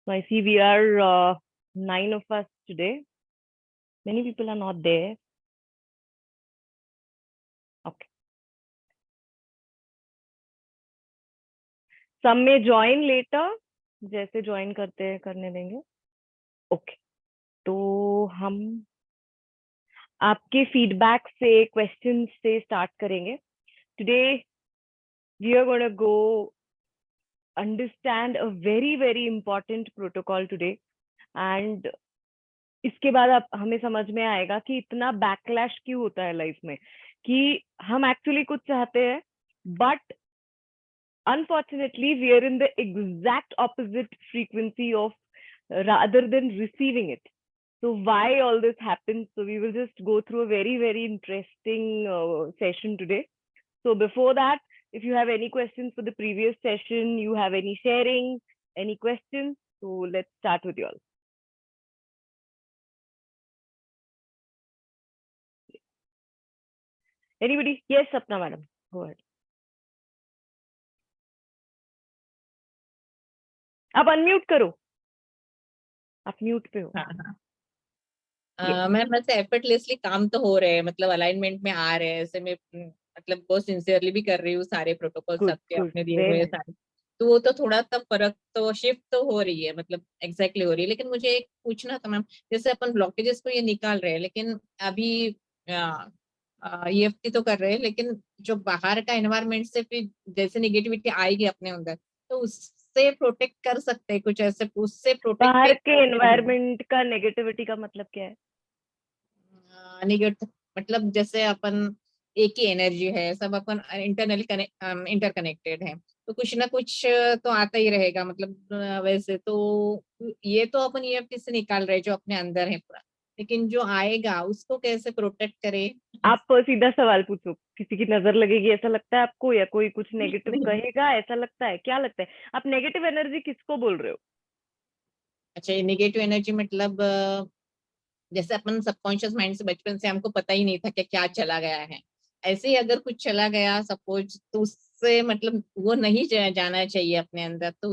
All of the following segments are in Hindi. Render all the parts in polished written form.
So I see we are 9 of us today. Many people are not there. Okay. Some may join later. जैसे ज्वाइन करते हैं करने देंगे. ओके. तो हम आपके फीडबैक से क्वेश्चन से स्टार्ट करेंगे. Today we are gonna go understand a very important protocol today. And इसके बाद आप हमें समझ में आएगा कि इतना बैकलैश क्यों होता है लाइफ में, कि हम एक्चुअली कुछ चाहते हैं but unfortunately we are in the exact opposite frequency of rather than receiving it. So why all this happens? So we will just go through a very interesting session today. So before that, if you have any questions for the previous session, you have any sharing, any questions, so let's start with you all. Anybody? Yes, Sapna madam, go ahead. आप अनम्यूट करो. आप म्यूट पे हो. मैं मतलब एफर्टलेसली काम तो हो रहे हैं, मतलब अलाइनमेंट में आ रहे हैं, ऐसे में मतलब बहुत सिंसियरली भी कर रही हूँ, सारे प्रोटोकॉल सबके अपने दिए हुए सारे. तो वो तो थोड़ा सा फर्क तो शिफ्ट तो हो रही है, मतलब एग्जैक्टली हो रही है. लेकिन मुझे एक पूछना था मैम, जैसे अपन ब्लॉकेजेस को ये निकाल रहे हैं, लेकिन अभी EFT तो कर रहे हैं, लेकिन जो बाहर का एनवायरनमेंट से फिर जैसे निगेटिविटी आएगी अपने अंदर, तो उससे प्रोटेक्ट कर सकते हैं कुछ ऐसे, उससे प्रोटेक्ट बाहर के एनवायरनमेंट का नेगेटिविटी का मतलब क्या है? निगेटिव मतलब जैसे अपन एक ही एनर्जी है, सब अपन इंटरनली इंटरकनेक्टेड है, तो कुछ ना कुछ तो आता ही रहेगा. मतलब वैसे तो ये तो अपन EFT से निकाल रहे हैं जो अपने अंदर है पूरा, लेकिन जो आएगा उसको कैसे प्रोटेक्ट करे? आप सीधा सवाल पूछो. किसी की नजर लगेगी ऐसा लगता है आपको, या कोई कुछ नेगेटिव कहेगा ऐसा लगता है? क्या लगता है? आप नेगेटिव एनर्जी किसको बोल रहे हो? अच्छा, ये नेगेटिव एनर्जी मतलब जैसे अपन सबकॉन्शियस माइंड से बचपन से हमको पता ही नहीं था कि क्या चला गया है, ऐसे ही अगर कुछ चला गया सपोज, तो उससे मतलब वो नहीं जाना चाहिए अपने अंदर, तो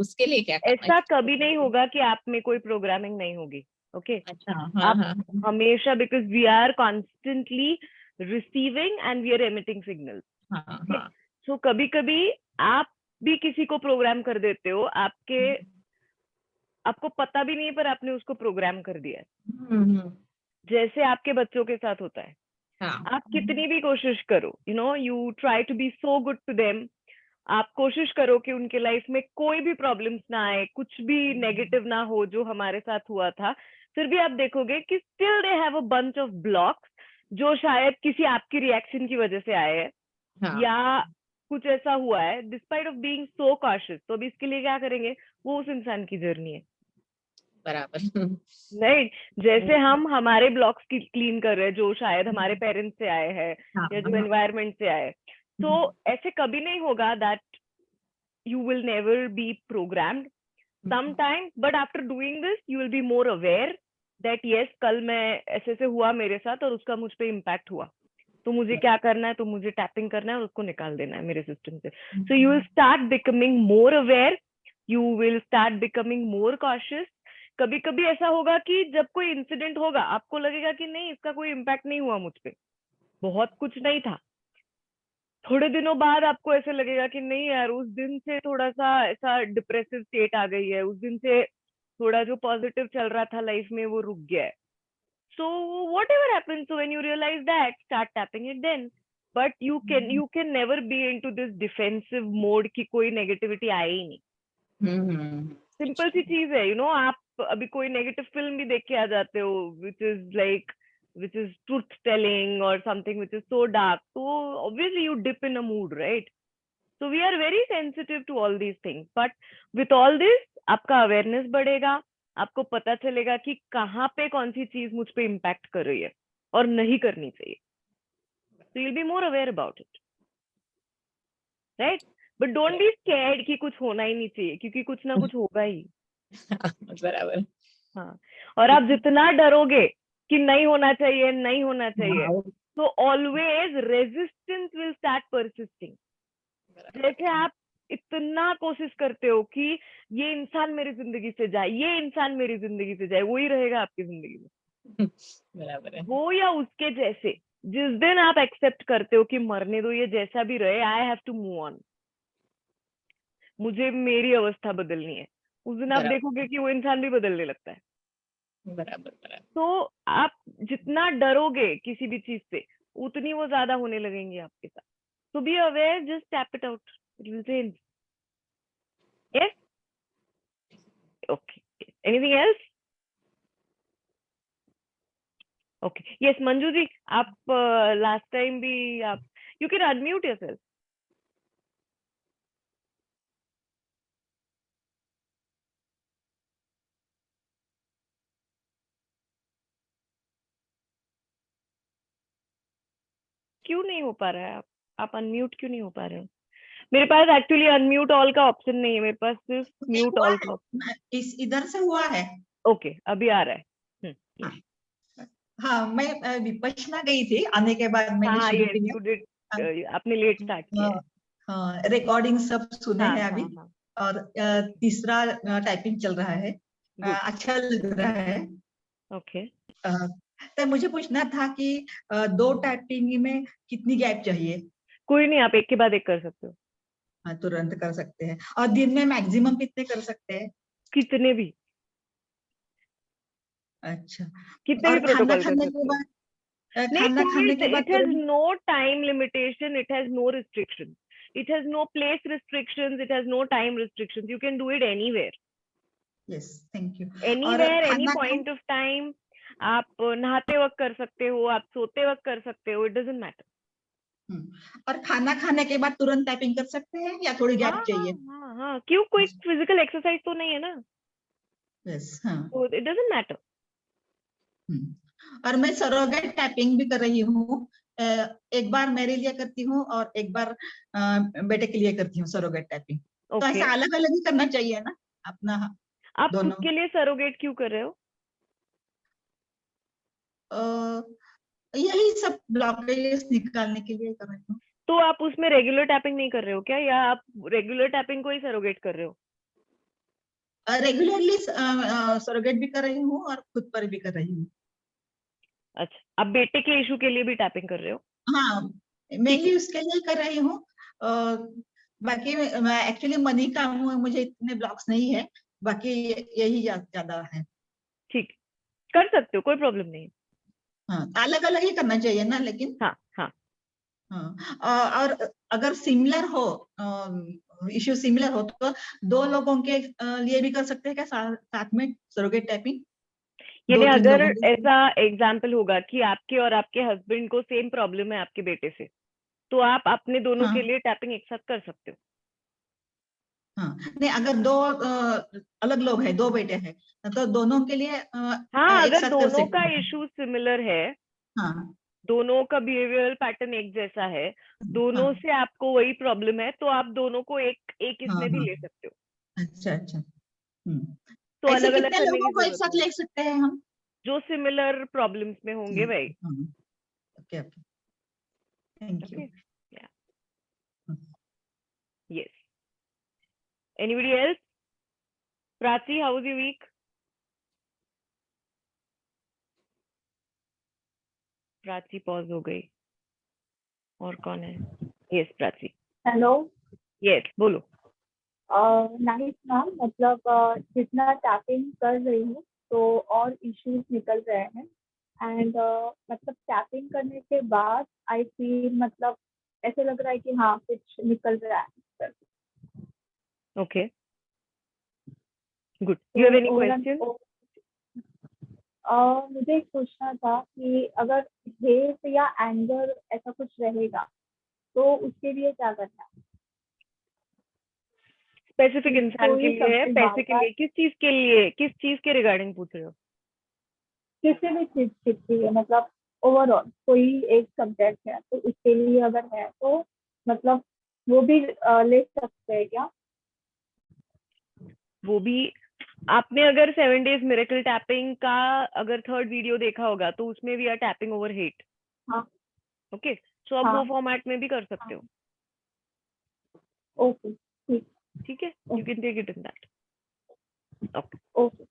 उसके लिए क्या करना ऐसा चाहिए? कभी नहीं होगा कि आप में कोई प्रोग्रामिंग नहीं होगी. ओके. अच्छा, हाँ आप हाँ हमेशा, because we are constantly receiving and we are emitting signal. हाँ हाँ. सो कभी कभी आप भी किसी को प्रोग्राम कर देते हो. आपको पता भी नहीं है पर आपने उसको प्रोग्राम कर दिया है. जैसे आपके बच्चों के साथ होता है. हाँ. आप कितनी भी कोशिश करो, you try to be so good to them. आप कोशिश करो कि उनके लाइफ में कोई भी प्रॉब्लम्स ना आए, कुछ भी नेगेटिव ना हो जो हमारे साथ हुआ था. फिर भी आप देखोगे कि still they have a bunch of blocks जो शायद किसी आपकी रिएक्शन की वजह से आए हैं, हाँ. या कुछ ऐसा हुआ है despite of being so cautious. तो अभी इसके लिए क्या करेंगे? वो उस इंसान की जर्नी है. बराबर. राइट. जैसे हम हमारे ब्लॉक्स की क्लीन कर रहे हैं जो शायद हमारे पेरेंट्स से आए हैं हाँ या जो एनवायरनमेंट से आए. तो ऐसे कभी नहीं होगा that you will never be programmed sometime, but after doing this you will be more aware that yes, कल मैं ऐसे से हुआ मेरे साथ और उसका मुझ पे इम्पैक्ट हुआ, तो मुझे क्या करना है? तो मुझे टैपिंग करना है और उसको निकाल देना है मेरे सिस्टम से. So you will start becoming more aware, you will start becoming more cautious. कभी कभी ऐसा होगा कि जब कोई इंसिडेंट होगा आपको लगेगा कि नहीं, इसका कोई इम्पैक्ट नहीं हुआ मुझ पे, बहुत कुछ नहीं था. थोड़े दिनों बाद आपको ऐसे लगेगा कि नहीं यार, उस दिन से थोड़ा सा ऐसा डिप्रेसिव स्टेट आ गई है, उस दिन से थोड़ा जो पॉजिटिव चल रहा था लाइफ में वो रुक गया है. So whatever happens, when you realise that, start tapping it then. But you can never be into this defensive mode कि कोई नेगेटिविटी आए ही नहीं. सिंपल सी चीज है, आप अभी कोई नेगेटिव फिल्म भी देख के आ जाते हो which is truth telling or something which is so dark, so obviously you dip in a mood, right? So we are very sensitive to all these things, but with all this आपका अवेयरनेस बढ़ेगा. आपको पता चलेगा कि कहाँ पे कौन सी चीज मुझ पे इम्पैक्ट कर रही है और नहीं करनी चाहिए. So you'll be more aware about it, right? But don't be scared कि कुछ होना ही नहीं चाहिए, क्योंकि कुछ ना कुछ होगा ही. बराबर. हाँ. और आप जितना डरोगे कि नहीं होना चाहिए, नहीं होना चाहिए, तो always resistance will start persisting. जैसे आप इतना कोशिश करते हो कि ये इंसान मेरी जिंदगी से जाए, ये इंसान मेरी जिंदगी से जाए, वही रहेगा आपकी जिंदगी में, बराबर है। वो या उसके जैसे। जिस दिन आप एक्सेप्ट करते हो कि मरने दो, ये जैसा भी रहे, I have to move on, मुझे मेरी अवस्था बदलनी है, उस दिन आप बराबर देखोगे कि वो इंसान भी बदलने लगता है। बराबर बराबर। तो आप जितना डरोगे किसी भी चीज से, उतनी वो ज्यादा होने लगेंगी आपके साथ। तो be aware, just tap it out, it will change. Yes, okay, anything else? Okay, yes Manju ji, आप लास्ट टाइम भी आप, यू कैन अनम्यूट योरसेल्फ। क्यों नहीं हो पा रहा है? आप अनम्यूट क्यों नहीं हो पा रहे हो? मेरे पास एक्चुअली अनम्यूट ऑल का ऑप्शन नहीं है, मेरे पास सिर्फ मुझे म्यूट हुआ ऑल है, का ऑप्शन। इस इधर से हुआ है। ओके, अभी आ रहा है। हाँ, yes. हाँ मैं विपश्यना गई थी, आने के बाद मैंने हाँ, शुरू यस किया। यू डिड, आपने लेट स्टार्ट किया है। हाँ, रिकॉर्डिंग सब सुने हाँ हैं हाँ अभी, हाँ, और तीसरा टाइपिंग चल रहा है। गुड, अच्छा लग रहा है। ओके। अ, तो मुझे पूछना था कि 2 टाइपिंग में कितनी गैप चाहिए? कोई नहीं, आप एक के बाद एक कर सकते हो, हाँ, तुरंत कर सकते हैं। और दिन में मैक्सिमम कितने कर सकते हैं? कितने भी, अच्छा। कितने भी और खाना प्रोटोकॉल कर खाने के सकते हो। बाद नहीं, खाना कोई, खाने के बाद it has no time limitation, it has no restriction, it has no place restrictions, it has no time restrictions, you can do it anywhere, yes, thank you. और एनीवेयर, एनी खाना पॉइंट ऑफ टाइम। आप नहाते वक्त कर सकते हो, आप सोते वक्त कर सकते हो, इट डजंट मैटर। और खाना खाने के बाद तुरंत टाइपिंग कर सकते हैं या थोड़ी हाँ गैप हाँ चाहिए? हाँ हाँ, क्यों, कोई फिजिकल एक्सरसाइज तो नहीं है ना, यस, हाँ। तो इट डजंट मैटर। और मैं सरोगेट टाइपिंग भी कर रही हूँ। एक बार मेरे लिए करती हूँ और एक बार बेटे के लिए करती हूँ सरोगेट टाइपिंग। तो ओके, ऐसा अलग अलग ही करना चाहिए ना अपना, आप खुद दोनों। के लिए सरोगेट क्यों कर रहे हो? अ, यही सब ब्लॉकेज निकालने के लिए कर रही हूँ। तो आप उसमें रेगुलर टैपिंग नहीं कर रहे हो क्या, या आप रेगुलर टैपिंग को ही सरोगेट कर रहे हो? रेगुलरली सरोगेट भी कर रही हूँ और खुद पर भी कर रही हूँ। अच्छा, आप बेटे के इशू के लिए भी टैपिंग कर रहे हो? हाँ, ठीक मेनली है, उसके लिए कर रही हूँ। बाकी मैं एक्चुअली मनी का हूँ, मुझे इतने ब्लॉक्स नहीं है। बाकी यही ज्यादा है। ठीक, कर सकते हो, कोई प्रॉब्लम नहीं है। हाँ, अलग अलग ही करना चाहिए ना, लेकिन। हाँ हाँ, हाँ, और अगर सिमिलर हो, इश्यू सिमिलर हो, तो 2 लोगों के लिए भी कर सकते हैं क्या, साथ में सरोगेट टाइपिंग? यानी 2-3 अगर लोगों के लिए? ऐसा एग्जाम्पल होगा कि आपके और आपके हस्बैंड को सेम प्रॉब्लम है आपके बेटे से, तो आप अपने दोनों के हाँ लिए टैपिंग एक साथ कर सकते हो। हाँ, नहीं अगर 2 अलग लोग हैं, 2 बेटे हैं, तो दोनों के लिए हाँ, एक अगर साथ कर दोनों सकते का हैं। इशू सिमिलर है, हाँ दोनों का बिहेवियरल पैटर्न एक जैसा है, दोनों हाँ से आपको वही प्रॉब्लम है, तो आप दोनों को एक एक हाँ इसमें भी हाँ, ले सकते हो। अच्छा अच्छा। तो ऐसे अलग अलग कितने करने लोगों की को एक जरूरत साथ नहीं है, ले सकते हैं हम? जो सिमिलर प्रॉब्लम्स में होंगे भाई। Okay okay, thank you. Okay, yeah, yes, anybody else? Prachi, how was your week? Prachi pause हो गई, और कौन है? Yes Prachi, hello. यस बोलो। नाइस मैम, मतलब जितना टैपिंग कर रही हूँ तो और इश्यूज निकल रहे हैं, एंड मतलब टैपिंग करने के बाद आई फील, मतलब ऐसे लग रहा है कि हाँ कुछ निकल रहा है। Okay, good, you have any तो क्वेश्चन? मुझे एक पूछना था कि अगर हेट या एंगर ऐसा कुछ रहेगा तो उसके लिए क्या करना है? स्पेसिफिक कि इंसान के कोई लिए है, सब्जेक्ट बार पैसे के बार, लिए, किस चीज के लिए, किस चीज के रिगार्डिंग पूछ रहे हो? किसी भी चीज की है, मतलब ओवरऑल कोई एक सब्जेक्ट है तो उसके लिए अगर है तो मतलब वो भी ले सकते हैं क्या? वो भी, आपने अगर 7 days मिरेकल टैपिंग का अगर 3rd वीडियो देखा होगा, तो उसमें भी आर टैपिंग ओवर हेट। हाँ ओके, सो आप वो हाँ फॉर्मेट में भी कर सकते हाँ, हो। ओके। ठीक है, you can take it in that. Okay. Okay.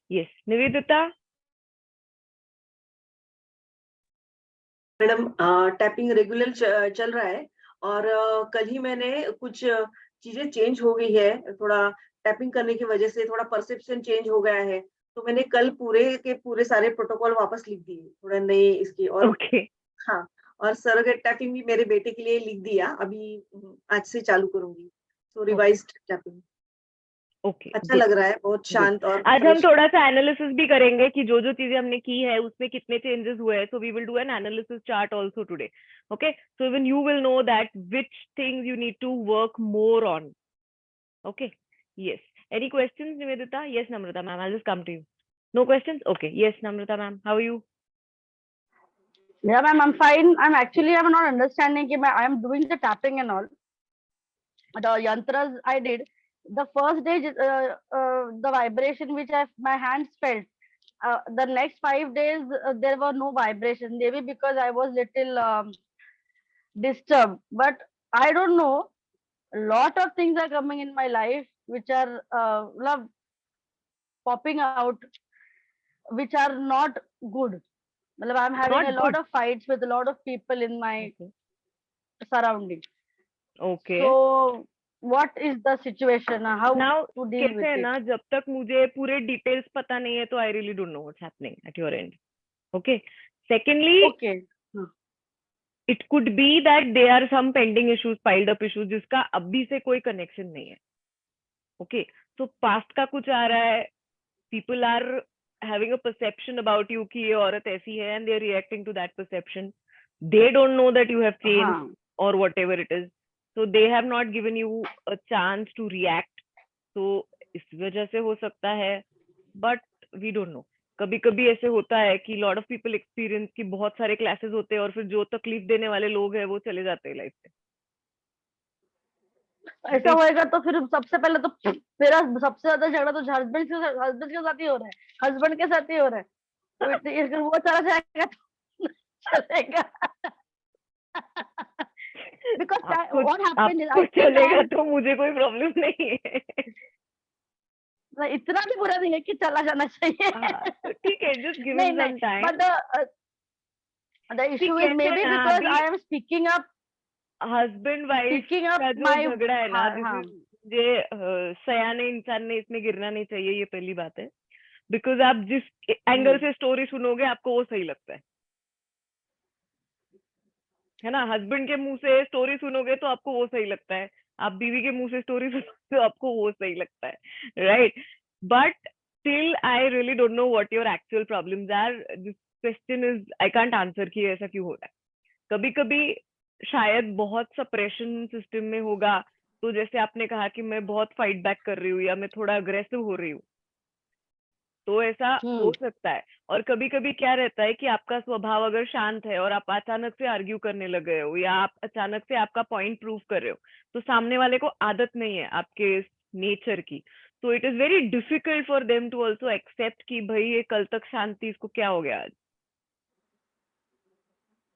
Yes, Nivedita. Madam tapping regular चल रहा है और कल ही मैंने कुछ चीजें चेंज हो गई है, थोड़ा टैपिंग करने की वजह से थोड़ा परसेप्शन चेंज हो गया है, तो मैंने कल पूरे के पूरे सारे प्रोटोकॉल वापस लिख दिए, थोड़ा नए इसके। और Okay. हाँ, और सरोगेट टैपिंग भी मेरे बेटे के लिए लिख दिया, अभी आज से चालू करूंगी, तो रिवाइज्ड टैपिंग Okay. अच्छा Good. लग रहा है, बहुत शांत और आज हम fresh। थोड़ा सा एनालिसिस भी करेंगे कि जो जो चीजें हमने की है उसमें कितने चेंजेस हुए हैं, so we will do an analysis chart also today. Okay, so even you will know that which things you need to work more on. Okay, yes. Any questions Nivedita? Yes Namrata ma'am, I will just come to you. No questions? Okay, yes Namrata ma'am, how are you? Yeah, ma'am, I'm fine. I'm not understanding. I am doing the tapping and all. The yantras I did. The first day, the vibration which my hands felt. The next 5 days, there were no vibration. Maybe because I was little disturbed. But I don't know. A lot of things are coming in my life which are popping out, which are not good. I'm having Not a lot good. of fights with a lot of people in my surroundings. Okay. So what is the situation? How Now, to deal with कैसे है it? ना, जब तक मुझे पूरे डिटेल्स पता नहीं है तो I really don't know what's happening at your end. Okay. Secondly, Okay. It could be that they are some pending issues, piled up issues, जिसका अभी से कोई कनेक्शन नहीं है. ओके, तो पास्ट का कुछ आ रहा है, people are having a perception about you कि ये औरत ऐसी है and they are reacting to that perception. They don't know that you have changed और whatever it is, so they have not given you a chance to react. तो इस वजह से हो सकता है, but we don't know. कभी कभी ऐसे होता है कि lot of people experience कि बहुत सारे क्लासेस होते हैं और फिर जो तकलीफ देने वाले लोग हैं वो चले जाते हैं लाइफ से. ऐसा होएगा तो फिर सबसे पहले तो मेरा सबसे ज्यादा झगड़ा तो हस्बैंड के साथ ही हो रहा है, हस्बैंड के साथ ही हो रहा है. तो अगर वो चला जाएगा तो चलेगा. Because what happened is आपको चलेगा तो मुझे कोई प्रॉब्लम नहीं है. इतना भी बुरा नहीं है कि चला जाना चाहिए. तो ठीक है, just give नहीं him some time. but the issue is maybe because I am speaking up. Husband wife का जो झगड़ा है ना, ये सयाने इंसान ने इसमें गिरना नहीं चाहिए, ये पहली बात है. बिकॉज आप जिस एंगल से स्टोरी सुनोगे आपको वो सही लगता है ना. हस्बैंड के मुंह से स्टोरी सुनोगे तो आपको वो सही लगता है, आप बीवी के मुंह से स्टोरी सुनोगे तो आपको वो सही लगता है, right? But still I really don't know what your actual problems are. This question is I can't answer कि ऐसा क्यों हो रहा है. कभी कभी शायद बहुत सप्रेशन सिस्टम में होगा. तो जैसे आपने कहा कि मैं बहुत फाइट बैक कर रही हूँ या मैं थोड़ा अग्रेसिव हो रही हूँ, तो ऐसा हो सकता है. और कभी कभी क्या रहता है कि आपका स्वभाव अगर शांत है और आप अचानक से आर्ग्यू करने लग गए हो या आप अचानक से आपका पॉइंट प्रूव कर रहे हो, तो सामने वाले को आदत नहीं है आपके नेचर की, तो it is very difficult for them to also accept कि भाई ये कल तक शांति, इसको क्या हो गया आज.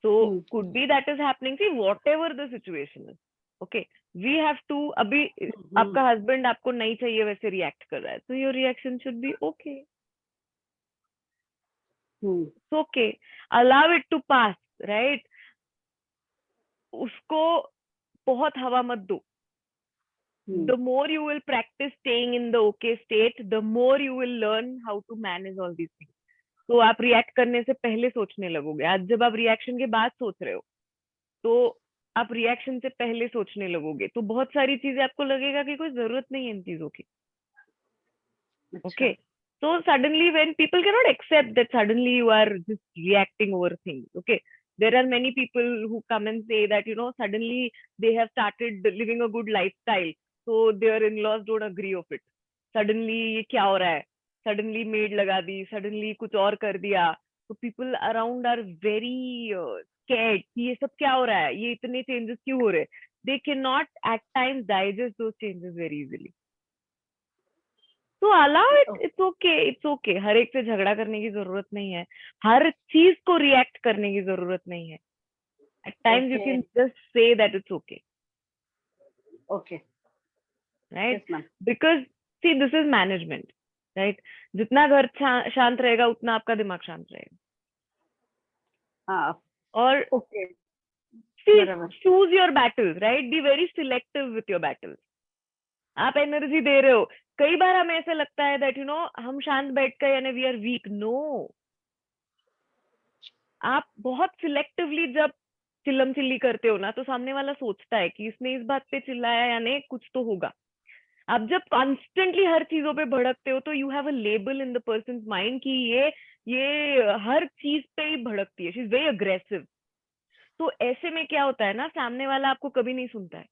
So could be that is happening. See, whatever the situation is, okay, we have to. अभी आपका हस्बैंड आपको नहीं चाहिए वैसे रिएक्ट कर रहा है, तो your reaction should be okay. It's okay. Allow it to pass, right? उसको बहुत हवा मत दो. The more you will practice staying in the okay state, the more you will learn how to manage all these things. तो आप रिएक्ट करने से पहले सोचने लगोगे. आज जब आप रिएक्शन के बाद सोच रहे हो, तो आप रिएक्शन से पहले सोचने लगोगे, तो बहुत सारी चीजें आपको लगेगा कि कोई जरूरत नहीं है इन चीजों की. Okay, so suddenly when people cannot accept that suddenly you are just reacting over things, okay, there are many people who come and say that, you know, suddenly they have started living a good lifestyle, so their in-laws don't agree of it. Suddenly ये क्या हो रहा है, suddenly maid लगा दी, suddenly कुछ और कर दिया, तो people around are very scared कि ये सब क्या हो रहा है, ये इतने changes क्यों हो रहे. They cannot at times digest those changes very easily. तो allow it, it's okay, it's okay. हर एक से झगड़ा करने की जरूरत नहीं है, हर चीज को रिएक्ट करने की जरूरत नहीं है. At times you can just say that it's okay, Okay. right? Yes, ma'am. Because see, this is management, right? जितना घर शांत रहेगा उतना आपका दिमाग शांत रहेगा. और Okay. see, बराबर. choose your battles, right? Be very selective with your battles. आप एनर्जी दे रहे हो. कई बार हमें ऐसे लगता है that हम शांत बैठ कर यानी we are weak. No. आप बहुत सिलेक्टिवली जब चिल्लम चिल्ली करते हो ना तो सामने वाला सोचता है कि इसने इस बात पे चिल्लाया यानी कुछ तो होगा. आप जब कॉन्स्टेंटली हर चीजों पे भड़कते हो तो you have a label in the persons mind कि ये हर चीज पे ही भड़कती है. She is very aggressive. तो ऐसे में क्या होता है ना, सामने वाला आपको कभी नहीं सुनता है.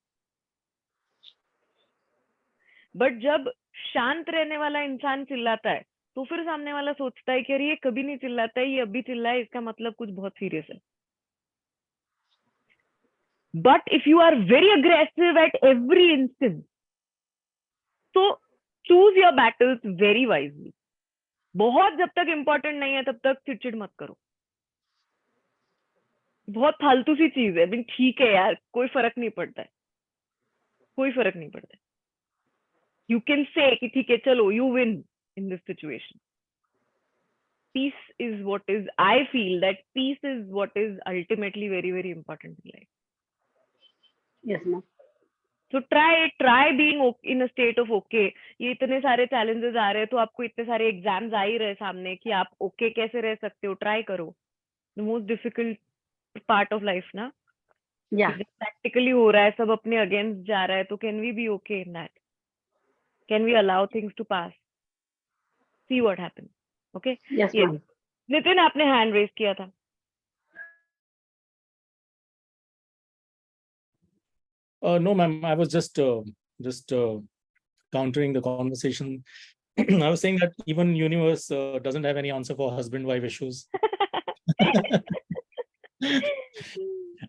बट जब शांत रहने वाला इंसान चिल्लाता है तो फिर सामने वाला सोचता है कि अरे ये कभी नहीं चिल्लाता है, ये अभी चिल्लाए, इसका मतलब कुछ बहुत सीरियस है. But if you are very aggressive at every instance, तो choose your battles very wisely. बहुत जब तक इंपॉर्टेंट नहीं है तब तक चिड़चिड़ मत करो. बहुत फालतू सी चीज है. ठीक है यार, कोई फर्क नहीं पड़ता है, कोई फर्क नहीं पड़ता है. यू कैन से कि ठीक है चलो, you win in this situation. Peace is what is, I feel that peace is what is ultimately very, very important in life. Yes, ma'am. So try being in a state of okay. ये इतने सारे challenges आ रहे हैं तो आपको इतने सारे exams आ ही रहे सामने कि आप okay कैसे रह सकते हो, try करो. The most difficult part of life ना. Yeah. जब practically हो रहा है, सब अपने against जा रहा है, तो can we be okay in that? Can we allow things to pass? See what happens. Okay? Yes, Yes. ma'am. Nitin, आपने hand raise किया था. No, ma'am. I was just countering the conversation. I was saying that even universe doesn't have any answer for husband-wife issues,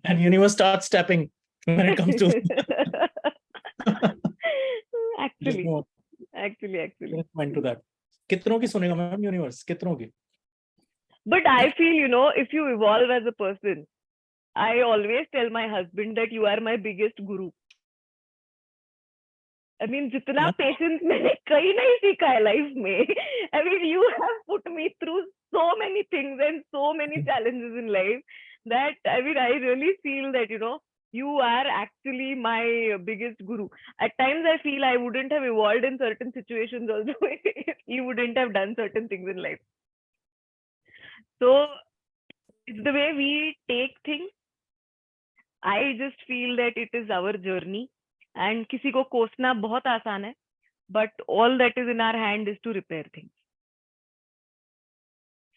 and universe starts tapping when it comes to. actually. Just went to that. कितनों की सुनेगा मैम यूनिवर्स, कितनों की? But I feel, if you evolve as a person, I always tell my husband that you are my biggest guru. I mean, जितना patience मैंने कहीं नहीं सीखा है life में. I mean, you have put me through so many things and so many challenges in life that, I mean, I really feel that, you are actually my biggest guru. At times I feel I wouldn't have evolved in certain situations also if you wouldn't have done certain things in life. So it's the way we take things. I just feel that it is our journey, and किसी को कोसना बहुत आसान है, but all that is in our hand is to repair things.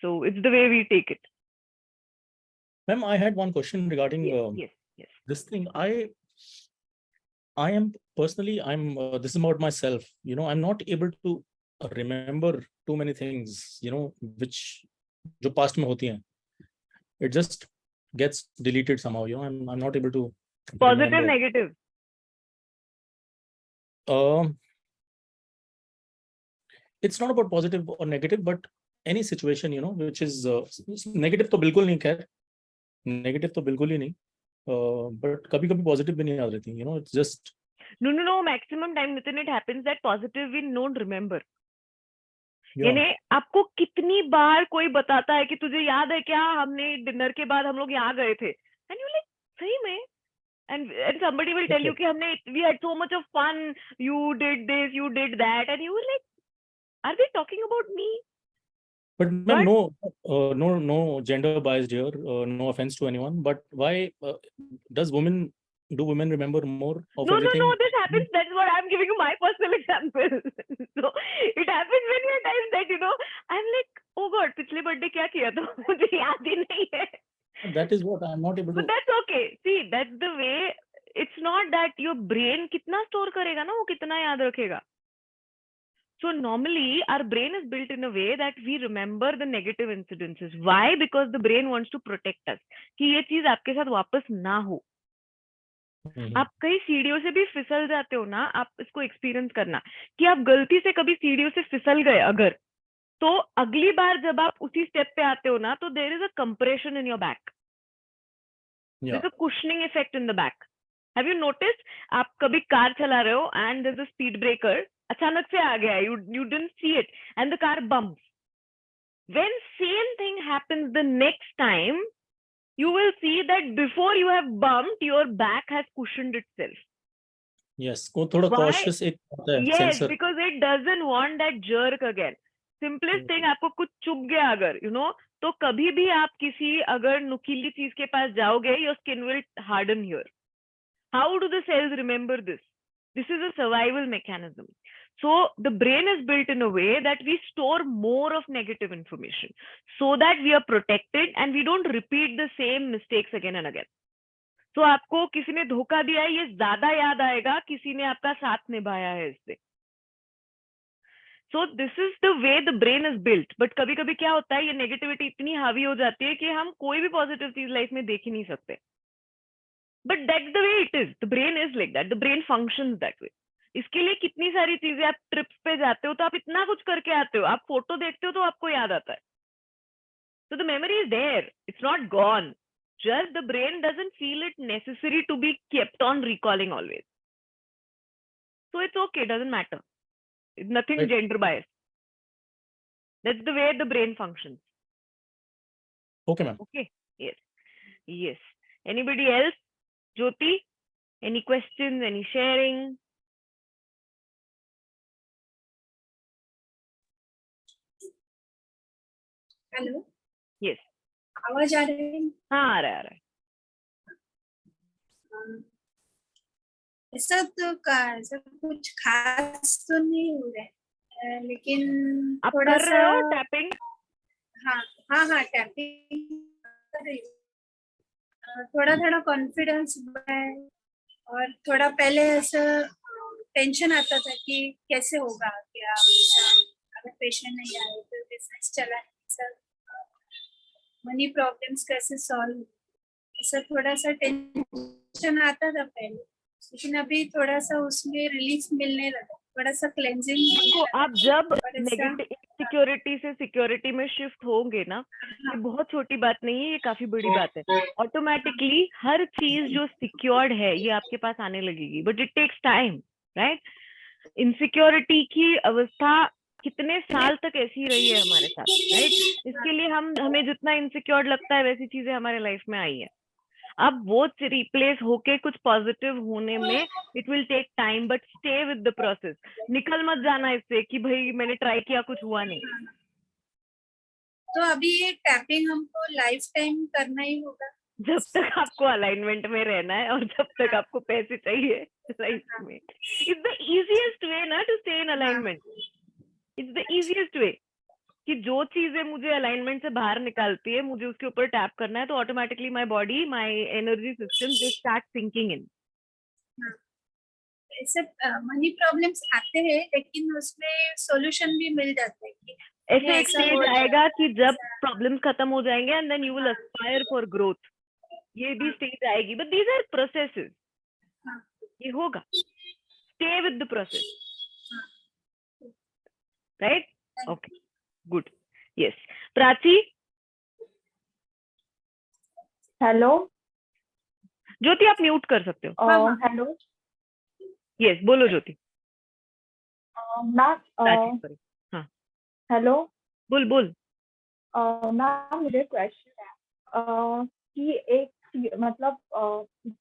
So it's the way we take it. Ma'am, I had one question regarding Yes. this thing. I am personally, this is about myself. I'm not able to remember too many things. Which जो past में होती हैं. It just gets deleted somehow. I'm not able to. Positive, remember. negative. It's not about positive or negative, but any situation, which is negative तो बिल्कुल नहीं खैर, negative तो बिल्कुल ही नहीं, but कभी-कभी positive भी नहीं याद रहती, it's just. No. Maximum time, Nitin, it happens that positive we don't remember. Yeah. यानी आपको कितनी बार कोई बताता है कि तुझे याद है क्या, हमने डिनर के बाद हम लोग यहाँ गए थे, and you like सही में, and somebody will tell you कि we had so much of fun, you did this, you did that, and you were like, are they talking about me? But ma'am, no gender biased here, no offense to anyone, but why do women remember more of everything? No, this happens. That's what I'm giving you my personal example. So it happens many a times that, I'm like, oh God, पिछले birthday क्या किया था, मुझे याद ही नहीं है. That is what I'm not able to. But that's okay. See, that's the way. It's not that your brain कितना store करेगा ना, वो कितना याद रखेगा. So normally our brain is built in a way that we remember the negative incidences. Why? Because the brain wants to protect us. कि ये चीज आपके साथ वापस ना हो. आप कई सीढ़ियों से भी फिसल जाते हो ना, आप इसको एक्सपीरियंस करना कि आप गलती से कभी सीढ़ियों से फिसल गए अगर, तो अगली बार जब आप उसी स्टेप पे आते हो ना, तो there is a compression in your back. Yeah. there's a cushioning effect in the back. Have you noticed? आप कभी कार चला रहे हो and there's a speed breaker, अचानक से आ गया, you didn't see it and the car bumps. When same thing happens the next time, you will see that before you have bumped, your back has cushioned itself. Yes, को थोड़ा Why? cautious एक होता है Yes, sensor. because it doesn't want that jerk again. Simplest thing, आपको कुछ चुभ गया अगर, तो कभी भी आप किसी अगर नुकीली चीज के पास जाओगे, your skin will harden here. How do the cells remember this? This is a survival mechanism. So the brain is built in a way that we store more of negative information so that we are protected and we don't repeat the same mistakes again and again. So आपको किसी ने धोखा दिया है, ये ज्यादा याद आएगा किसी ने आपका साथ निभाया है इससे. So this is the way the brain is built. But कभी कभी क्या होता है, ये नेगेटिविटी इतनी हावी हो जाती है कि हम कोई भी पॉजिटिव चीज लाइफ में देख ही नहीं सकते. But that's the way it is. The brain is like that. The brain functions that way. इसके लिए कितनी सारी चीजें, आप ट्रिप्स पे जाते हो तो आप इतना कुछ करके आते हो, आप फोटो देखते हो तो आपको याद आता है. So the memory is there. It's not gone. Just the brain doesn't feel it necessary to be kept on recalling always. So it's okay. It doesn't matter. It's nothing Right. gender biased. That's the way the brain functions. Okay, ma'am. Okay. Yes. Yes. Anybody else? Jyoti? Any questions? Any sharing? Hello, Yes. आवाज आ रही है? हाँ, आ रहा है. ऐसा कुछ खास तो नहीं हो रहा है, लेकिन आप थोड़ा कर सा रहे हो टैपिंग? हाँ टैपिंग कर रही हूँ. थोड़ा कॉन्फिडेंस बढ़ा है और थोड़ा पहले ऐसा टेंशन आता था कि कैसे होगा, क्या अगर पेशेंट नहीं आए तो बिजनेस चला नहीं, सर मनी प्रॉब्लम्स कैसे सॉल्व, ऐसा थोड़ा सा टेंशन आता था पहले, लेकिन अभी थोड़ा सा उसमें रिलीफ मिलने लगा, थोड़ा सा क्लेंजिंग. तो आप जब नेगेटिव इनसिक्योरिटी से सिक्योरिटी में शिफ्ट होंगे ना, ये बहुत छोटी बात नहीं है, ये काफी बड़ी बात है. ऑटोमेटिकली हर चीज जो सिक्योर्ड है ये आपके पास आने लगेगी, but it takes time, right? Insecurity की अवस्था कितने साल तक ऐसी रही है हमारे साथ, राइट? इसके लिए हमें जितना इनसिक्योर लगता है वैसी चीजें हमारे लाइफ में आई है. अब वो रिप्लेस होके कुछ पॉजिटिव होने में it will take time, but stay with the process. निकल मत जाना इससे कि भाई मैंने ट्राई किया कुछ हुआ नहीं. तो अभी ये टैपिंग हमको लाइफ टाइम करना ही होगा जब तक आपको अलाइनमेंट में रहना है और जब तक आपको पैसे चाहिए लाइफ में. इट्स द इजीएस्ट वे ना to stay in alignment. It's the easiest way कि जो चीजें मुझे अलाइनमेंट से बाहर निकालती है, मुझे उसके ऊपर टैप करना है, तो automatically my body, my energy system just start syncing in. ऐसे मनी प्रॉब्लम्स आते हैं, लेकिन उसमें सॉल्यूशन भी मिल जाता है कि ऐसे एक स्टेज आएगा कि जब प्रॉब्लम्स खत्म हो जाएंगे and then you will aspire for growth. ये भी स्टेज आएगी, बट दीज आर प्रोसेसेस. ये होगा. Stay with the process, right? Okay, good. Yes. Prachi? Hello. Jyoti आप म्यूट कर सकते हो. हेलो. यस, बोलो ज्योति. मैम. प्राची, हाँ, हेलो. बोल. मैम मुझे क्वेश्चन है कि एक मतलब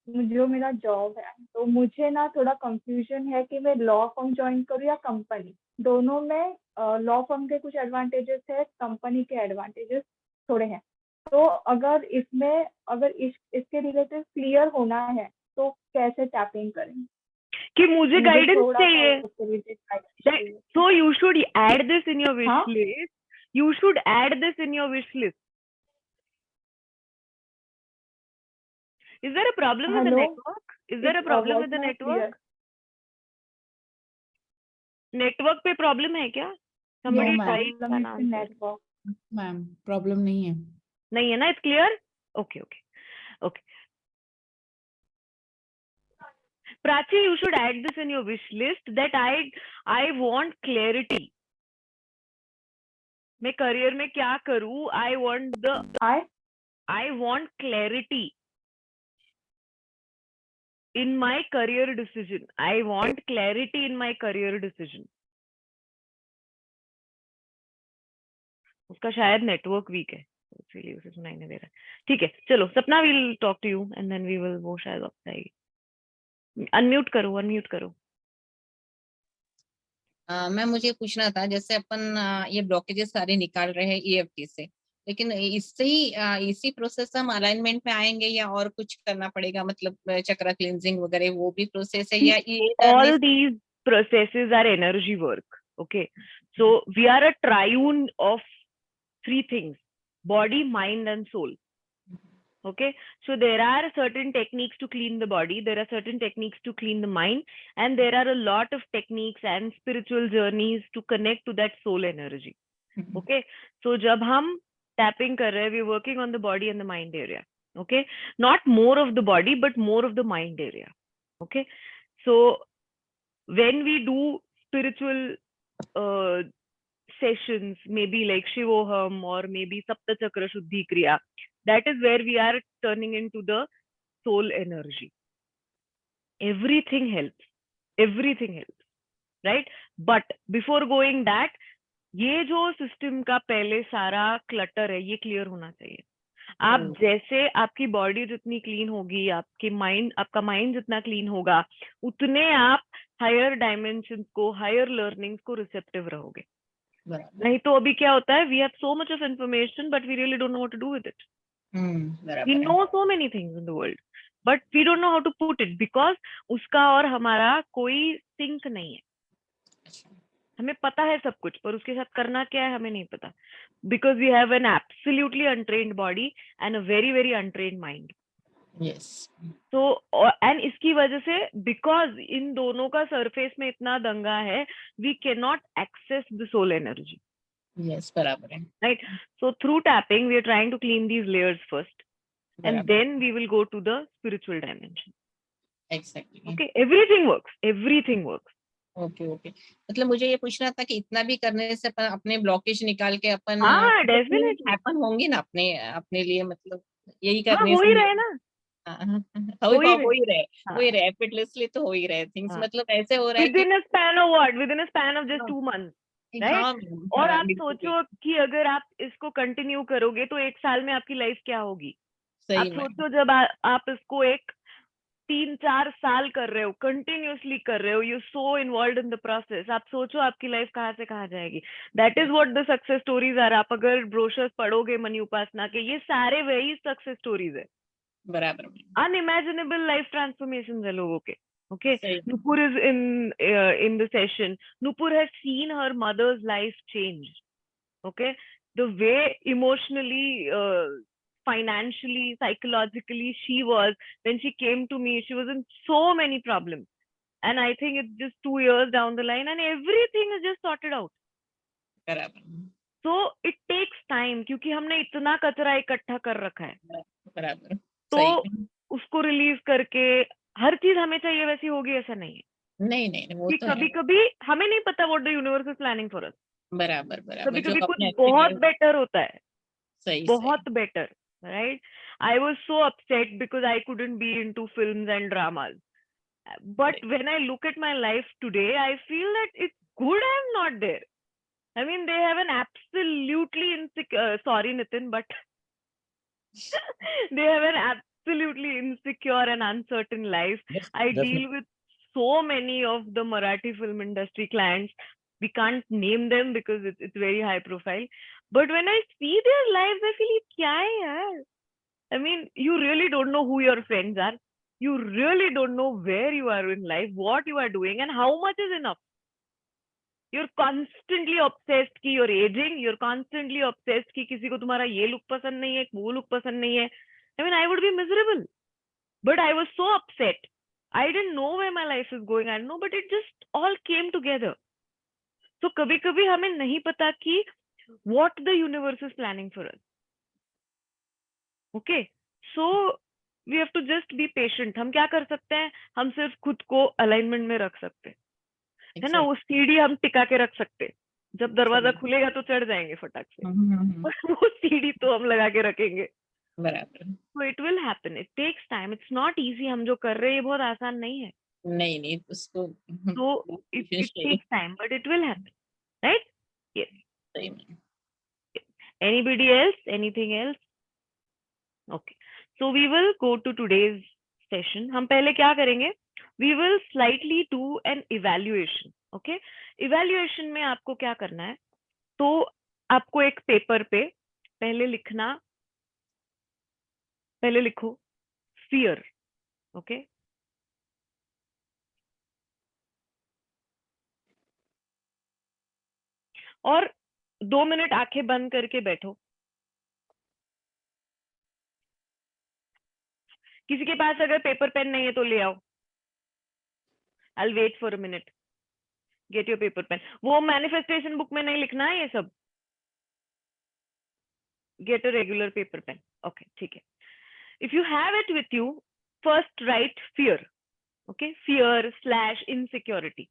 जो मेरा जॉब है, तो मुझे ना थोड़ा कंफ्यूजन है कि मैं लॉ फर्म ज्वाइन करूँ या कंपनी. दोनों में लॉ फर्म के कुछ एडवांटेजेस है, कंपनी के एडवांटेजेस थोड़े हैं. तो अगर इसके रिलेटेड क्लियर होना है तो कैसे टैपिंग करें कि मुझे गाइडेंस चाहिए. चाहिए. So you should add this in your wish list. You should add this in your wish list. Is there a problem with the network? Is there a problem with the network? Network पे प्रॉब्लम है क्या? Somebody type an answer. Network. Ma'am problem नहीं है. नहीं है ना? It's clear? Okay. Prachi, you should add this in your wish list that I want clarity. मैं करियर में क्या करूँ? I want clarity. in my career decision. I want clarity in my career decision. उसका शायद नेटवर्क वीक है, इसीलिए उसे सुनाई नहीं दे रहा है. ठीक है, चलो सपना, we'll talk to you and then we will, वो शायद वापस आएगी. अनम्यूट करो. मैम मुझे पूछना था, जैसे अपन ये ब्लॉकेजेस सारे निकाल रहे हैं EFT से, लेकिन इससे ही इसी प्रोसेस हम अलाइनमेंट में आएंगे या और कुछ करना पड़ेगा, मतलब चक्र क्लींजिंग वगैरह वो भी प्रोसेस है या ये All these processes are energy work. Okay, so we are a triune of three things: body, mind, and soul. Okay, so there are certain techniques to clean the body, there are certain techniques to clean the mind, and there are a lot of techniques and spiritual journeys to connect to that soul energy. Okay, so jab hum tapping kar rahe, we're working on the body and the mind area. Okay, not more of the body but more of the mind area. Okay, so when we do spiritual sessions, maybe like Shivoham or maybe Sapta Chakra Shuddhi Kriya, that is where we are turning into the soul energy. Everything helps, right? But before going that, ये जो सिस्टम का पहले सारा क्लटर है, ये क्लियर होना चाहिए. आप जैसे आपकी बॉडी जितनी क्लीन होगी, आपका माइंड जितना क्लीन होगा, उतने आप हायर डायमेंशंस को, हायर लर्निंग्स को रिसेप्टिव रहोगे. नहीं तो अभी क्या होता है, we have so much of information but we really don't know what to do with it. We know so many things in the world but we don't know how to put it, because उसका और हमारा कोई सिंक नहीं है. हमें पता है सब कुछ, पर उसके साथ करना क्या है हमें नहीं पता, because we have an absolutely untrained body and a very very untrained mind. Yes, तो एंड इसकी वजह से, बिकॉज इन दोनों का सरफेस में इतना दंगा है, we can not access the soul energy. Yes, बराबर है. Right, so through tapping we are trying to clean these layers first, and then we will go to the spiritual dimension. Exactly. Okay, everything works. Okay. मतलब मुझे ये पूछना था कि इतना भी करने से अपन अपने ब्लॉकेज निकाल के अपन डेफिनेटली हैपन होंगे ना अपने लिए, मतलब यही हाँ, करने हो से ही रहे ना, हो ही रहे एफर्टलेसली, तो हो ही रहे थिंग्स. मतलब ऐसे हो रहा है within a span of just 2 months, right? और आप सोचो कि अगर आप इसको कंटिन्यू करोगे तो 1 साल में आपकी लाइफ क्या होगी. आप सोचो जब आप इसको एक 3-4 साल कर रहे हो, कंटिन्यूअसली कर रहे हो, you so involved in the process, आप सोचो आपकी लाइफ कहाँ से कहाँ जाएगी. That is what the success stories are. आप अगर ब्रोशर्स पढ़ोगे मनी उपासना के, ये सारे वही सक्सेस स्टोरीज है. बराबर, अनइमेजिनेबल लाइफ ट्रांसफॉर्मेशन है लोगों के. Okay, Nupur is in the session. Nupur has seen her mother's life change. Okay, the way emotionally, financially, psychologically she was when she came to me, she was in so many problems, and I think it's just 2 years down the line and everything is just sorted out. बराबर. So it takes time, क्योंकि हमने इतना कचरा इकट्ठा कर रखा है. बराबर, तो उसको रिलीज करके हर चीज हमें चाहिए वैसी होगी ऐसा नहीं है. नहीं वो तो कभी कभी हमें नहीं पता what the universe is planning for us. बराबर. कभी कभी कुछ बहुत बेटर होता है. सही, बहुत better, right? I was so upset because I couldn't be into films and dramas, but when I look at my life today I feel that it's good I am not there. I mean, they have an absolutely sorry Nitin, but they have an absolutely insecure and uncertain life. Yes, I definitely. deal with so many of the Marathi film industry clients. We can't name them because it's very high profile. But when I see their lives, I feel, kya hai yaar? I mean, you really don't know who your friends are. You really don't know where you are in life, what you are doing, and how much is enough. You're constantly obsessed कि you're aging. You're constantly obsessed कि किसी को तुम्हारा ये look पसंद नहीं है, वो look पसंद नहीं है. I mean, I would be miserable. But I was so upset. I didn't know where my life is going. I don't know, but it just all came together. So कभी-कभी हमें नहीं पता कि what the universe is planning for us. Okay, so we have to just be patient. हम क्या कर सकते हैं? हम सिर्फ खुद को alignment में रख सकते हैं, है ना. वो सीढ़ी हम टिका के रख सकते. जब दरवाजा खुलेगा तो चढ़ जाएंगे फटाक से, वो सीढ़ी तो हम लगा के रखेंगे. बराबर। So it will happen. It takes time. It's not easy. हम जो कर रहे हैं ये बहुत आसान नहीं है. नहीं उसको So it takes time, but it will happen, right? Yes. सही में। Anybody else? Anything else? Okay. So we will go to today's session. हम पहले क्या करेंगे? We will slightly do an evaluation. Okay? Evaluation में आपको क्या करना है? तो आपको एक पेपर पे पहले लिखो fear. Okay? और 2 मिनट आंखें बंद करके बैठो. किसी के पास अगर पेपर पेन नहीं है तो ले आओ. I'll wait for a minute. Get your paper pen. वो मैनिफेस्टेशन बुक में नहीं लिखना है ये सब. Get a regular paper pen. Okay, ठीक है. If you have it with you, first write fear. Okay, fear/insecurity.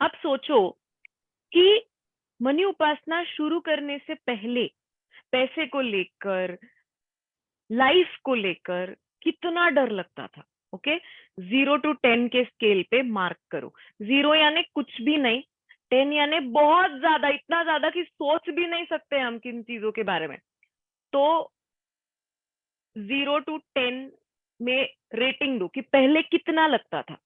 अब सोचो कि मनी उपासना शुरू करने से पहले पैसे को लेकर, लाइफ को लेकर कितना डर लगता था. ओके, 0 to 10 के स्केल पे मार्क करो. 0 यानी कुछ भी नहीं, 10 यानी बहुत ज्यादा, इतना ज्यादा कि सोच भी नहीं सकते हम किन चीजों के बारे में. तो 0 to 10 में रेटिंग दो कि पहले कितना लगता था.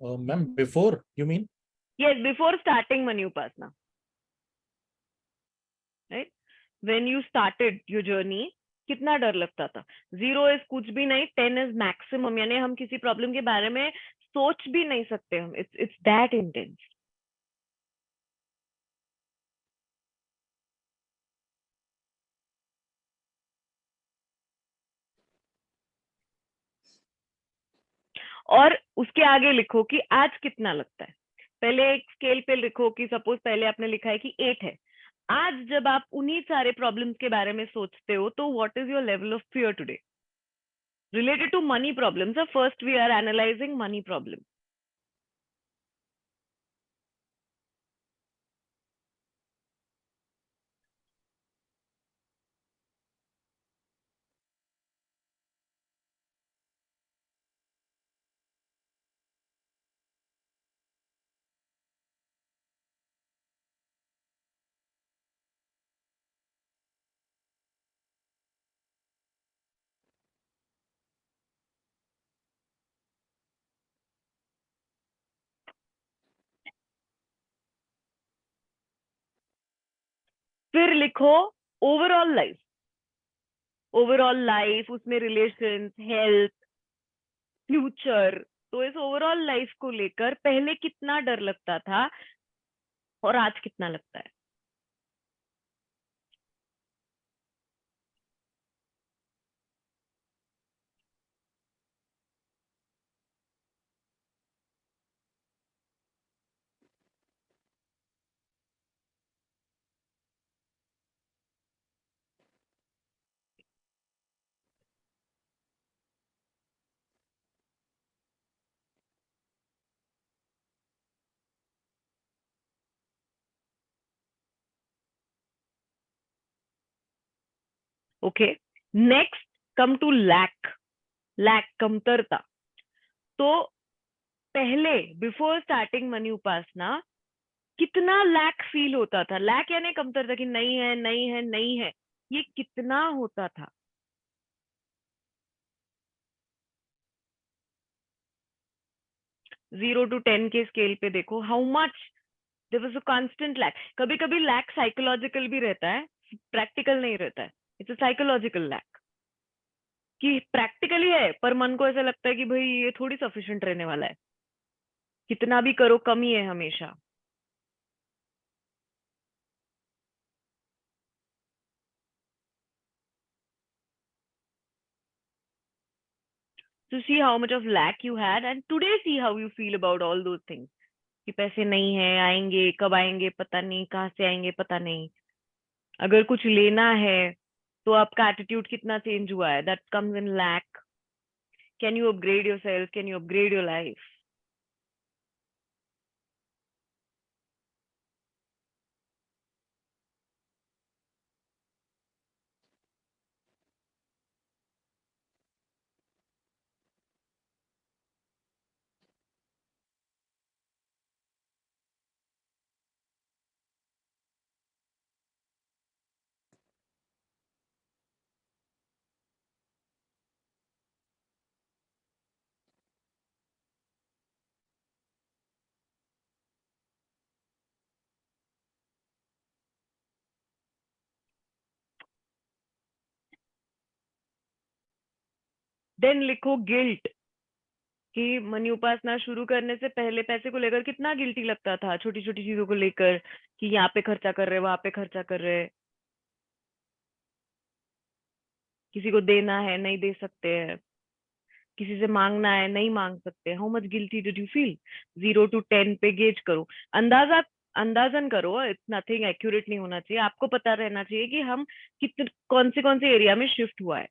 Ma'am, before you mean? Yes, before starting Mani Upasana. Right? When you started your journey, कितना डर लगता था. 0 is कुछ भी नहीं, 10 is maximum. यानी हम किसी प्रॉब्लम के बारे में सोच भी नहीं सकते हम. It's that intense. और उसके आगे लिखो कि आज कितना लगता है. पहले एक स्केल पे लिखो कि सपोज पहले आपने लिखा है कि 8 है. आज जब आप उन्हीं सारे प्रॉब्लम्स के बारे में सोचते हो तो what is your level of fear today related to money problems? First we are analyzing money problem. फिर लिखो ओवरऑल लाइफ, उसमें रिलेशंस, हेल्थ, फ्यूचर. तो इस ओवरऑल लाइफ को लेकर पहले कितना डर लगता था और आज कितना लगता है. Okay, next come to lack कमतरता. तो पहले बिफोर स्टार्टिंग मनी उपासना कितना लैक फील होता था. लैक यानी कमतरता कि नहीं है नहीं है नहीं है, ये कितना होता था. जीरो टू 10 के स्केल पे देखो how much there was a constant lack. कभी कभी लैक साइकोलॉजिकल भी रहता है, प्रैक्टिकल नहीं रहता है. इट्स अ साइकोलॉजिकल लैक कि प्रैक्टिकली है पर मन को ऐसा लगता है कि भाई ये थोड़ी सफिशिएंट रहने वाला है, कितना भी करो कम ही है हमेशा. To see how much of lack you had and today see how you feel about all those things. कि पैसे नहीं है, आएंगे कब आएंगे पता नहीं, कहाँ से आएंगे पता नहीं. अगर कुछ लेना है तो आपका एटीट्यूड कितना चेंज हुआ है. That comes in lack. Can you upgrade yourself? Can you upgrade your life? Then लिखो गिल्ट, कि मनी उपासना शुरू करने से पहले पैसे को लेकर कितना गिल्टी लगता था, छोटी छोटी चीजों को लेकर, कि यहाँ पे खर्चा कर रहे, वहां पे खर्चा कर रहे, किसी को देना है नहीं दे सकते हैं, किसी से मांगना है नहीं मांग सकते। How much guilty did you feel? 0 to 10 पे गेज करो, अंदाजन करो, इट्स नथिंग एक्यूरेट नहीं होना चाहिए, आपको पता रहना चाहिए कि हम कितने कौन से एरिया में शिफ्ट हुआ है।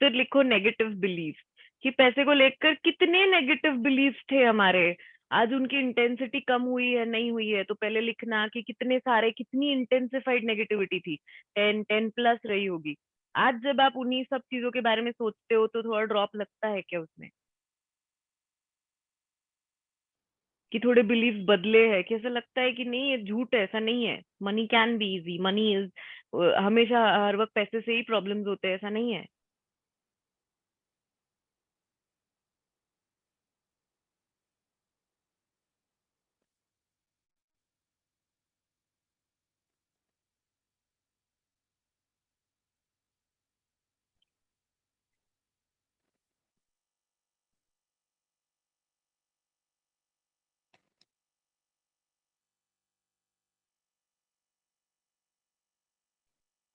फिर लिखो नेगेटिव बिलीफ, कि पैसे को लेकर कितने नेगेटिव बिलीफ थे हमारे, आज उनकी इंटेंसिटी कम हुई है नहीं हुई है। तो पहले लिखना कि कितने सारे, कितनी इंटेंसिफाइड नेगेटिविटी थी, 10 प्लस रही होगी। आज जब आप उन्हीं सब चीजों के बारे में सोचते हो तो थोड़ा ड्रॉप लगता है क्या उसमें, कि थोड़े बिलीफ बदले हैं, कि ऐसा लगता है कि नहीं ये झूठ है, ऐसा नहीं है, money can be easy, money is, हमेशा हर वक्त पैसे से ही प्रॉब्लम्स होते हैं, ऐसा नहीं है।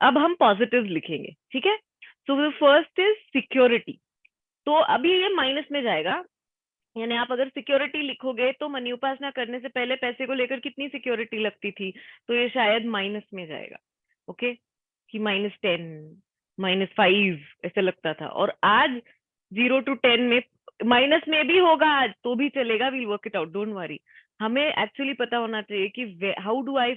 अब हम पॉजिटिव लिखेंगे, ठीक है। So first is security. तो अभी ये माइनस में जाएगा, यानी आप अगर सिक्योरिटी लिखोगे तो मनी उपासना करने से पहले पैसे को लेकर कितनी सिक्योरिटी लगती थी, तो ये शायद माइनस में जाएगा। ओके, कि -10, -5 ऐसे लगता था, और आज 0 to 10 में, माइनस में भी होगा आज तो भी चलेगा, will work it out, don't worry. हमें एक्चुअली पता होना चाहिए कि how do I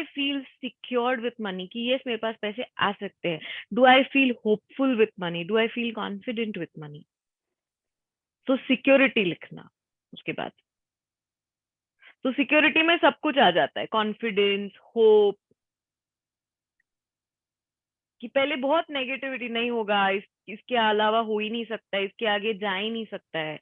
feel secured with money, कि यस मेरे पास पैसे आ सकते हैं। Do I feel hopeful with money, do I feel confident with money. तो सिक्योरिटी लिखना उसके बाद। तो सिक्योरिटी में सब कुछ आ जाता है, कॉन्फिडेंस, होप, कि पहले बहुत नेगेटिविटी, नहीं होगा, इसके अलावा हो ही नहीं सकता, इसके आगे जा ही नहीं सकता है।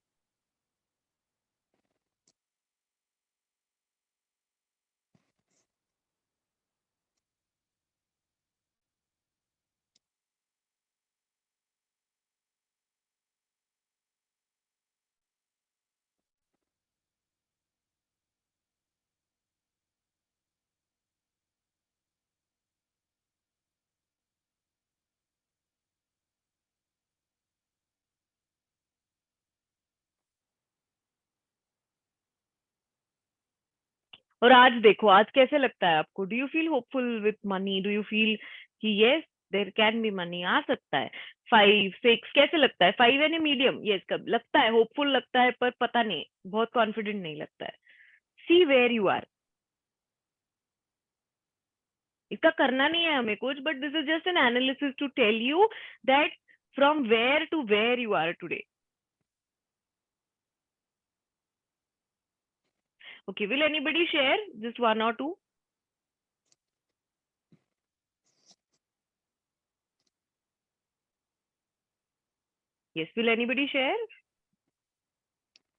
और आज देखो, आज कैसे लगता है आपको? Do you feel hopeful with money? Do you feel कि yes there can be money, आ सकता है? 5, 6 कैसे लगता है? 5 यानी मीडियम, यस कब लगता है, होपफुल लगता है, पर पता नहीं, बहुत कॉन्फिडेंट नहीं लगता है। See where you are. इसका करना नहीं है हमें कुछ, but this is just an analysis to tell you that from where to where you are today. Okay, will anybody share just 1 or 2? Yes, will anybody share?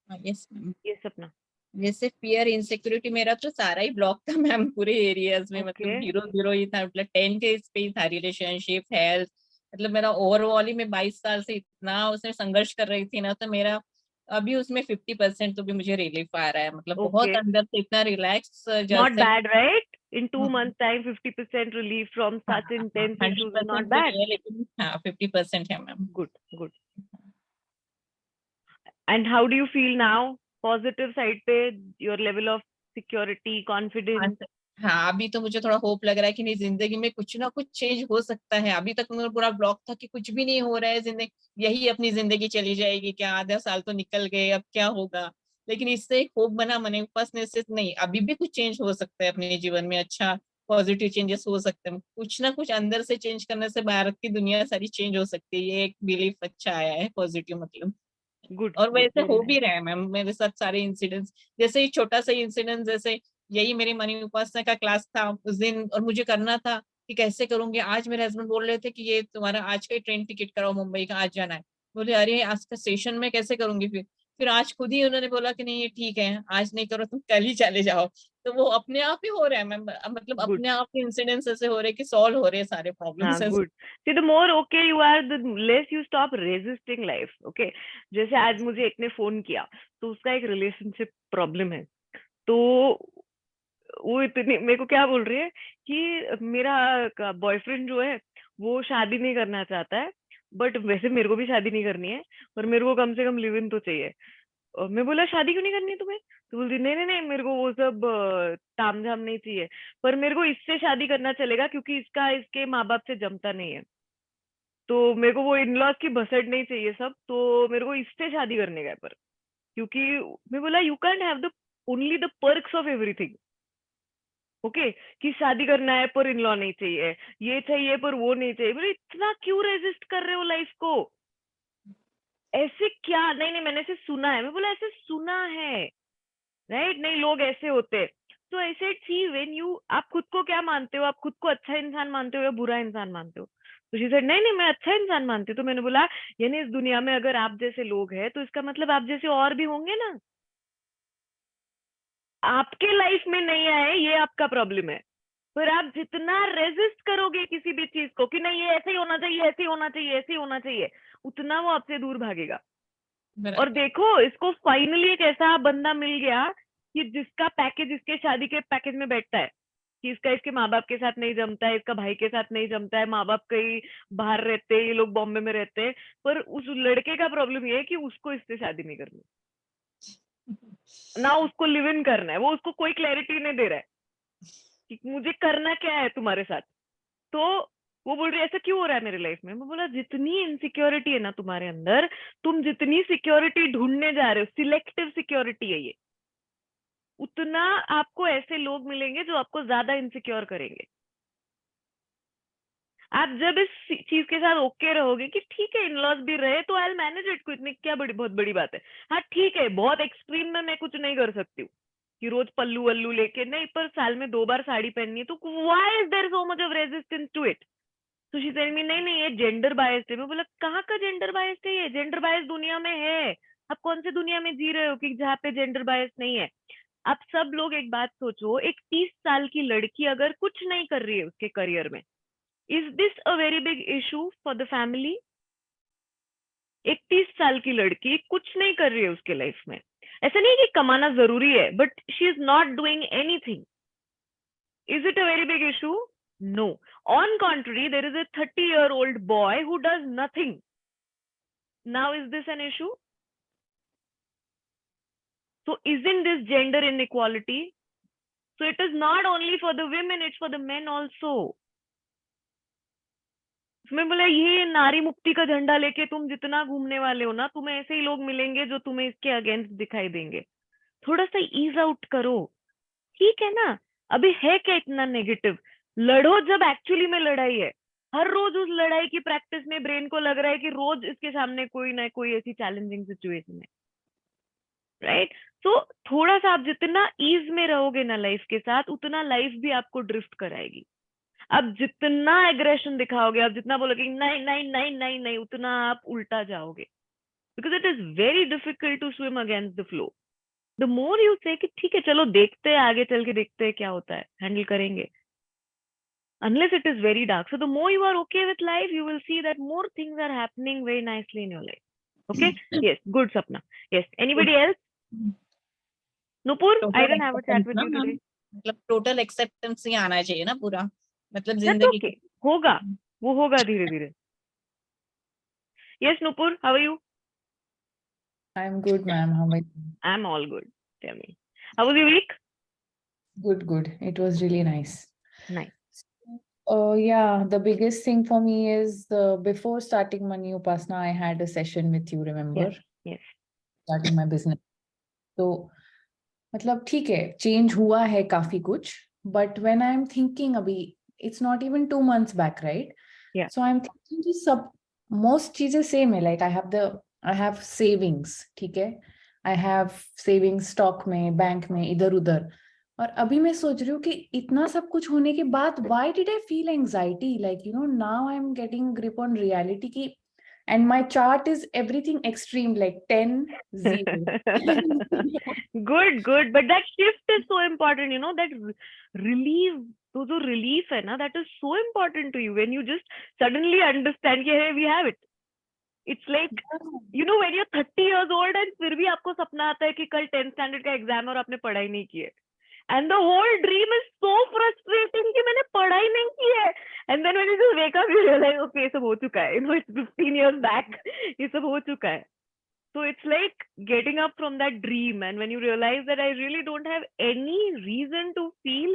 Yes ma'am. Yes, Sapna. जैसे फियर, इनसिक्योरिटी, मेरा तो सारा ही ब्लॉक था मैम, पूरे एरियाज में। मतलब Okay. 0 ही था, मतलब 10 के इस पे ही था, रिलेशनशिप, हेल्थ। मतलब मेरा ओवरऑल ही, मैं 22 साल से इतना उसमें संघर्ष कर रही थी ना, तो मेरा अभी उसमें 50% तो भी मुझे रिलीफ आ रहा है, मतलब बहुत Okay. अंदर से इतना रिलैक्स Not जैसे bad, right? In 2 hmm, months time, 50% relief from हाँ such intense 100% issues is not तो bad. नहीं है, लेकिन हाँ 50% है ma'am. Good, good. And how do you feel now? Positive side पे your level of security, confidence. हाँ अभी तो मुझे थोड़ा होप लग रहा है कि नहीं, जिंदगी में कुछ ना कुछ चेंज हो सकता है। अभी तक मेरा पूरा ब्लॉक था कि कुछ भी नहीं हो रहा है, जिंदगी यही अपनी जिंदगी चली जाएगी क्या, आधा साल तो निकल गए, अब क्या होगा। लेकिन इससे एक होप बना मन में से, नहीं अभी भी कुछ चेंज हो सकता है अपने जीवन में, अच्छा पॉजिटिव चेंजेस हो सकते हैं, कुछ ना कुछ अंदर से चेंज करने से भारत की दुनिया सारी चेंज हो सकती है। ये एक बिलीफ अच्छा आया है पॉजिटिव, मतलब। Good, और good, वैसे very हो nice. भी रहे हैं मैम मेरे साथ सारे इंसिडेंट्स। जैसे ही छोटा सा इंसिडेंट, जैसे यही मेरी मनी उपासना का क्लास था उस दिन, और मुझे करना था कि कैसे करूंगी। आज मेरे हस्बैंड बोल रहे थे कि ये तुम्हारा आज का ही ट्रेन टिकट कराओ, मुंबई का आज जाना है। बोले अरे आज का सेशन में कैसे करूंगी, फिर आज खुद ही उन्होंने बोला कि नहीं ये ठीक है, आज नहीं करो तुम कल ही चले जाओ। तो वो अपने आप ही हो रहा है मैम, मतलब Good. अपने आप ही इंसिडेंट्स ऐसे हो रहे हैं कि सॉल्व हो रहे हैं सारे problems. good. See, the more okay you are, the less you stop resisting life. Okay. जैसे आज मुझे एक ने फोन किया, तो उसका एक रिलेशनशिप प्रॉब्लम है, तो वो इतनी मेरे को क्या बोल रही है कि मेरा बॉयफ्रेंड जो है वो शादी नहीं करना चाहता है, बट वैसे मेरे को भी शादी नहीं करनी है, पर मेरे को कम से कम लिव इन तो चाहिए। और मैं बोला शादी क्यों नहीं करनी है तुम्हें, तो बोलती नहीं नहीं नहीं मेरे को वो सब तामझाम नहीं चाहिए, पर मेरे को इससे शादी करना चलेगा क्योंकि इसका इसके माँ बाप से जमता नहीं है, तो मेरे को वो इन लॉज की भसड़ नहीं चाहिए सब, तो मेरे को इससे शादी करने का है। पर क्योंकि मैं बोला you can't have the only the perks of everything. Okay कि शादी करना है पर इन लॉ नहीं चाहिए, ये चाहिए पर वो नहीं चाहिए। बोले इतना क्यों रेजिस्ट कर रहे हो लाइफ को, ऐसे क्या। नहीं नहीं मैंने ऐसे सुना है। मैं बोला ऐसे सुना है, राइट? नहीं लोग ऐसे होते हैं। तो ऐसे सी व्हेन यू, आप खुद को क्या मानते हो, आप खुद को अच्छा इंसान मानते हो या बुरा इंसान मानते हो? तो शी सेड नहीं नहीं मैं अच्छा इंसान मानती हूँ। तो मैंने बोला यानी इस दुनिया में अगर आप जैसे लोग हैं तो इसका मतलब आप जैसे और भी होंगे ना, आपके लाइफ में नहीं आए ये आपका प्रॉब्लम है। पर आप जितना रेजिस्ट करोगे किसी भी चीज को कि नहीं ये ऐसे ही होना चाहिए, ऐसे ही होना चाहिए, ऐसे ही होना चाहिए, उतना वो आपसे दूर भागेगा। और देखो इसको फाइनली एक ऐसा बंदा मिल गया कि जिसका पैकेज इसके शादी के पैकेज में बैठता है, कि इसका इसके माँ बाप के साथ नहीं जमता है, इसका भाई के साथ नहीं जमता है, माँ बाप कहीं बाहर रहते हैं, ये लोग बॉम्बे में रहते हैं, पर उस लड़के का प्रॉब्लम ये है कि उसको इससे शादी नहीं करनी, ना उसको लिव इन करना है। वो उसको कोई क्लैरिटी नहीं दे रहा है कि मुझे करना क्या है तुम्हारे साथ। तो वो बोल रही है ऐसा क्यों हो रहा है मेरी लाइफ में। मैं बोला जितनी इनसिक्योरिटी है ना तुम्हारे अंदर, तुम जितनी सिक्योरिटी ढूंढने जा रहे हो, सिलेक्टिव सिक्योरिटी है ये, उतना आपको ऐसे लोग मिलेंगे जो आपको ज्यादा इनसिक्योर करेंगे। आप जब इस चीज के साथ ओके रहोगे कि ठीक है इन-लॉज भी रहे तो आई विल मैनेज इट, को इतनी क्या बहुत बड़ी बात है। हाँ ठीक है बहुत एक्सट्रीम में मैं कुछ नहीं कर सकती हूँ कि रोज पल्लू वल्लू लेके नहीं, पर साल में 2 बार साड़ी पहननी है, तो why is there so much of resistance to it. तो शी सेड मी नहीं नहीं ये जेंडर बायस्ड है। मैं बोला कहाँ का जेंडर बायस्ड है, ये जेंडर बायस्ड दुनिया में है। आप कौन से दुनिया में जी रहे हो कि जहाँ पे जेंडर बायस्ड नहीं है। आप सब लोग एक बात सोचो, एक 30 साल की लड़की अगर कुछ नहीं कर रही है उसके करियर में, is this a very big issue for the family? एक 30 साल की लड़की कुछ नहीं कर रही है उसके लाइफ में, ऐसा नहीं कि कमाना जरूरी है, but she is not doing anything. Is it a very big issue? No. On contrary, there is a 30-year-old boy who does nothing. Now, is this an issue? So, isn't this gender inequality? So, it is not only for the women, it's for the men also. मैं बोला ये नारी मुक्ति का झंडा लेके तुम जितना घूमने वाले हो ना, तुम्हें ऐसे ही लोग मिलेंगे जो तुम्हें इसके अगेंस्ट दिखाई देंगे। थोड़ा सा ईज आउट करो, ठीक है ना। अभी है क्या इतना नेगेटिव, लड़ो जब एक्चुअली में लड़ाई है। हर रोज उस लड़ाई की प्रैक्टिस में ब्रेन को लग रहा है कि रोज इसके सामने कोई ना कोई ऐसी चैलेंजिंग सिचुएशन है, राइट? तो थोड़ा सा आप जितना ईज में रहोगे ना लाइफ के साथ, उतना लाइफ भी आपको ड्रिफ्ट कराएगी। आप जितना एग्रेशन दिखाओगे, आप जितना बोलोगे नहीं नहीं नहीं नहीं नहीं, उतना आप उल्टा जाओगे, because it is very difficult to swim against the flow. The more you say कि ठीक है चलो देखते हैं, आगे चल के देखते हैं क्या होता है, हैंडल करेंगे, unless it is very dark. So the more you are okay with life, you will see that more things are happening very nicely in your life. Okay. Yes. Good, Sapna. Yes. Anybody else? Nupur, I didn't have a chat with you today. मतलब टोटल एक्सेप्टेंस ही आना चाहिए ना पूरा, मतलब That's जिंदगी okay. होगा. वो होगा धीरे धीरे. Yes, Nupur, how are you? I'm good, ma'am. How are you? I'm all good. Tell me. How was your week? Good, good. It was really nice. Nice. Yeah, the biggest thing for me is before starting Money Upasana, I had a session with you, remember? Yes. Starting my business. तो मतलब ठीक है, change हुआ है काफी कुछ, but when I'm thinking अभी, it's not even 2 months back, right? Yeah. So I'm thinking कि सब most चीजें same है, like I have savings, ठीक है? I have savings stock में, बैंक में, इधर उधर. और अभी मैं सोच रही हूँ कि इतना सब कुछ होने के बाद why did I feel anxiety? Like, you know, now I'm getting grip on reality की, and my chart is everything extreme, like 10, 0. Good. But that shift is so important, you know, that relief, जो relief है ना, that is so important to you when you just suddenly understand कि hey, we have it. It's like, you know, when you're 30 years old and फिर भी आपको सपना आता है कि कल 10th standard का एग्जाम और आपने पढ़ाई नहीं की है. And the whole dream is so frustrating कि मैंने पढ़ाई नहीं की है. And then when you just wake up, you realize, okay, ये सब हो चुका है. You know, it's 15 years back. ये सब हो चुका है. So it's like getting up from that dream. And when you realize that I really don't have any reason to feel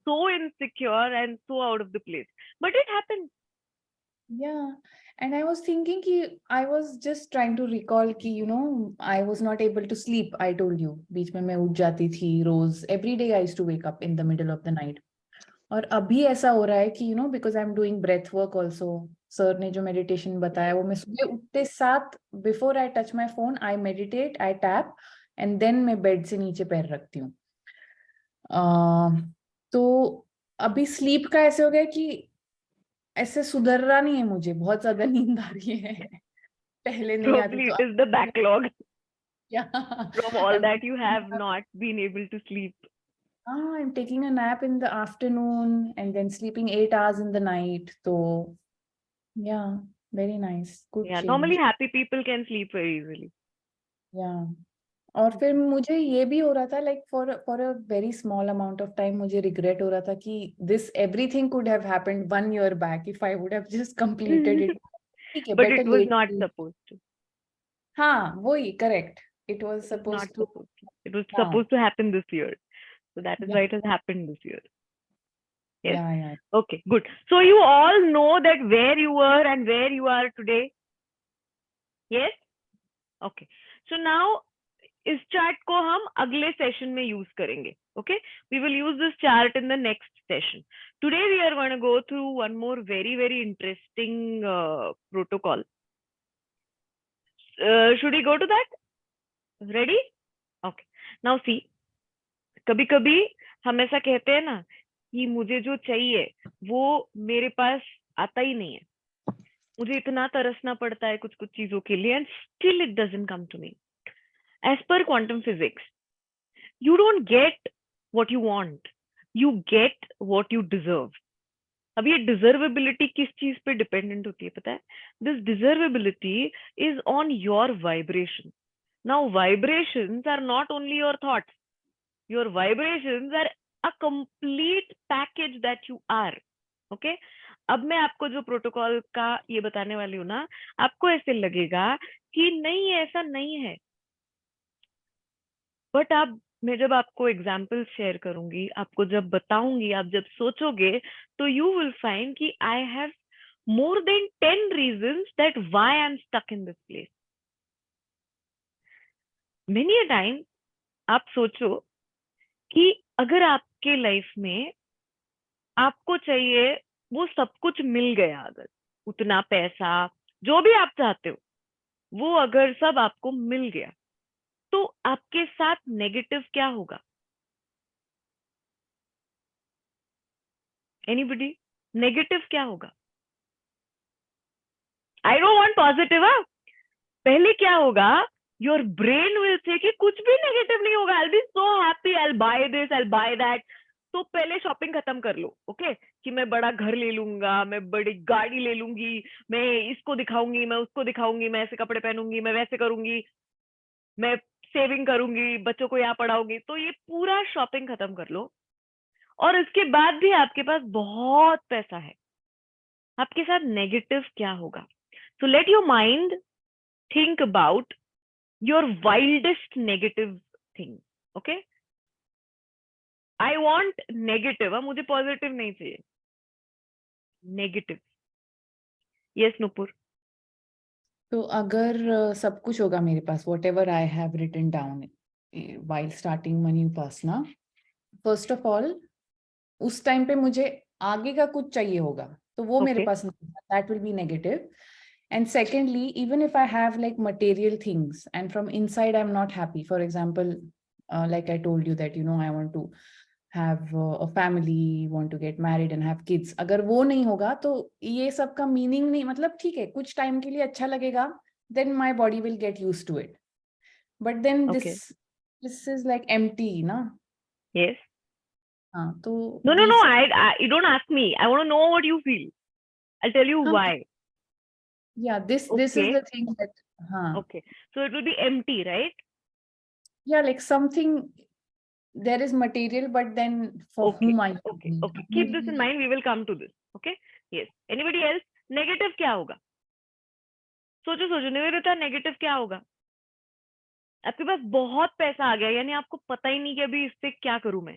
so insecure and so out of the place. But it happened. Yeah, and I was thinking कि I was just trying to recall कि you know I was not able to sleep. I told you बीच में मैं उठ जाती थी रोज. Every day I used to wake up in the middle of the night. और अभी ऐसा हो रहा है कि you know because I'm doing breath work also. Sir ने जो meditation बताया वो मैं सुबह उठते साथ before I touch my phone I meditate, I tap and then मैं बेड से नीचे पैर रखती हूँ. तो अभी स्लीप का ऐसे हो गया कि ऐसे सुधर रहा नहीं है मुझे, बहुत ज्यादा नींद आ रही है. पहले नहीं आती. Probably it is the backlog Yeah. from all that you have not been able to sleep. I'm taking a nap in the afternoon and then sleeping 8 hours in the night. So yeah, very nice. Good Yeah, change. normally happy people can sleep very easily. Yeah. और फिर मुझे ये भी हो रहा था like for a very small amount of time मुझे regret हो रहा था कि this everything could have happened 1 year back if I would have just completed it. ठीक है, But better it was late not than- supposed to. हाँ, वही correct. It was Not supposed to. supposed to. It was हाँ. supposed to happen this year. So that is Yeah. why it has happened this year. Yes. Yeah. Okay, good. So you all know that where you were and where you are today. Yes? Okay. So now इस चार्ट को हम अगले सेशन में यूज करेंगे. Okay? We will use this chart in the next session. Today we are going to go through one more very interesting protocol. Should we go to that? Ready? Okay. Now see, कभी-कभी हम ऐसा कहते हैं ना कि मुझे जो चाहिए वो मेरे पास आता ही नहीं है. मुझे इतना तरसना पड़ता है कुछ चीजों के लिए and still it doesn't come to me. As per quantum physics, you don't get what you want. You get what you deserve. अब ये डिजर्वेबिलिटी किस चीज पे डिपेंडेंट होती है पता है? This deservability is on your vibration. Now vibrations are not only your thoughts. Your vibrations are a complete package that you are. Okay, अब मैं आपको जो प्रोटोकॉल का ये बताने वाली हूँ ना, आपको ऐसे लगेगा कि नहीं ऐसा नहीं है, बट आप मैं जब आपको एग्जाम्पल शेयर करूंगी, आपको जब बताऊंगी, आप जब सोचोगे तो यू विल फाइंड कि I have more than 10 reasons that why I'm stuck in this place. Many a time आप सोचो कि अगर आपके लाइफ में आपको चाहिए वो सब कुछ मिल गया, अगर उतना पैसा जो भी आप चाहते हो वो अगर सब आपको मिल गया, तो आपके साथ नेगेटिव क्या होगा? एनीबॉडी? नेगेटिव क्या होगा? I don't want positive. पहले क्या होगा? योर ब्रेन विल से कि कुछ भी नेगेटिव नहीं होगा. I will be so happy, I will by this, I will by that. तो पहले शॉपिंग खत्म कर लो. ओके, कि मैं बड़ा घर ले लूंगा, मैं बड़ी गाड़ी ले लूंगी, मैं इसको दिखाऊंगी, मैं उसको दिखाऊंगी, मैं ऐसे कपड़े पहनूंगी, मैं वैसे करूंगी, मैं सेविंग करूंगी, बच्चों को यहाँ पढ़ाऊंगी, तो ये पूरा शॉपिंग खत्म कर लो। और इसके बाद भी आपके पास बहुत पैसा है, आपके साथ नेगेटिव क्या होगा? So let your mind think about your wildest negative thing. Okay, I want negative, मुझे पॉजिटिव नहीं चाहिए, नेगेटिव। यस नुपुर। तो अगर सब कुछ होगा मेरे पास, whatever I have written down while starting money उपासना, फर्स्ट ऑफ ऑल उस टाइम पे मुझे आगे का कुछ चाहिए होगा, तो वो मेरे Okay. पास नहीं, that will be negative. And secondly, even if I have like material things and from inside I'm not happy, for example, like I told you that, you know, I want to have a family, want to get married and have kids. अगर वो नहीं होगा तो ये सब का मीनिंग नहीं, मतलब ठीक है कुछ टाइम के लिए अच्छा लगेगा, then my body will get used to it. But then Okay. this is like empty, ना? Yes. हाँ, तो No. ये सब- You don't ask me. I want to know what you feel. I'll tell you हाँ, why. yeah, this is Okay. the thing that, हाँ, Okay. So it will be empty, right? yeah, like something, there is material, but then for Okay. whom I Okay. need. Okay. Keep this in mind. We will come to this. Okay. Yes. Anybody else? Negative क्या होगा? सोचो सोचो, निवेदिता, नेगेटिव क्या होगा? आपके पास बहुत पैसा आ गया, यानी आपको पता ही नहीं कि अभी इससे क्या करूं मैं।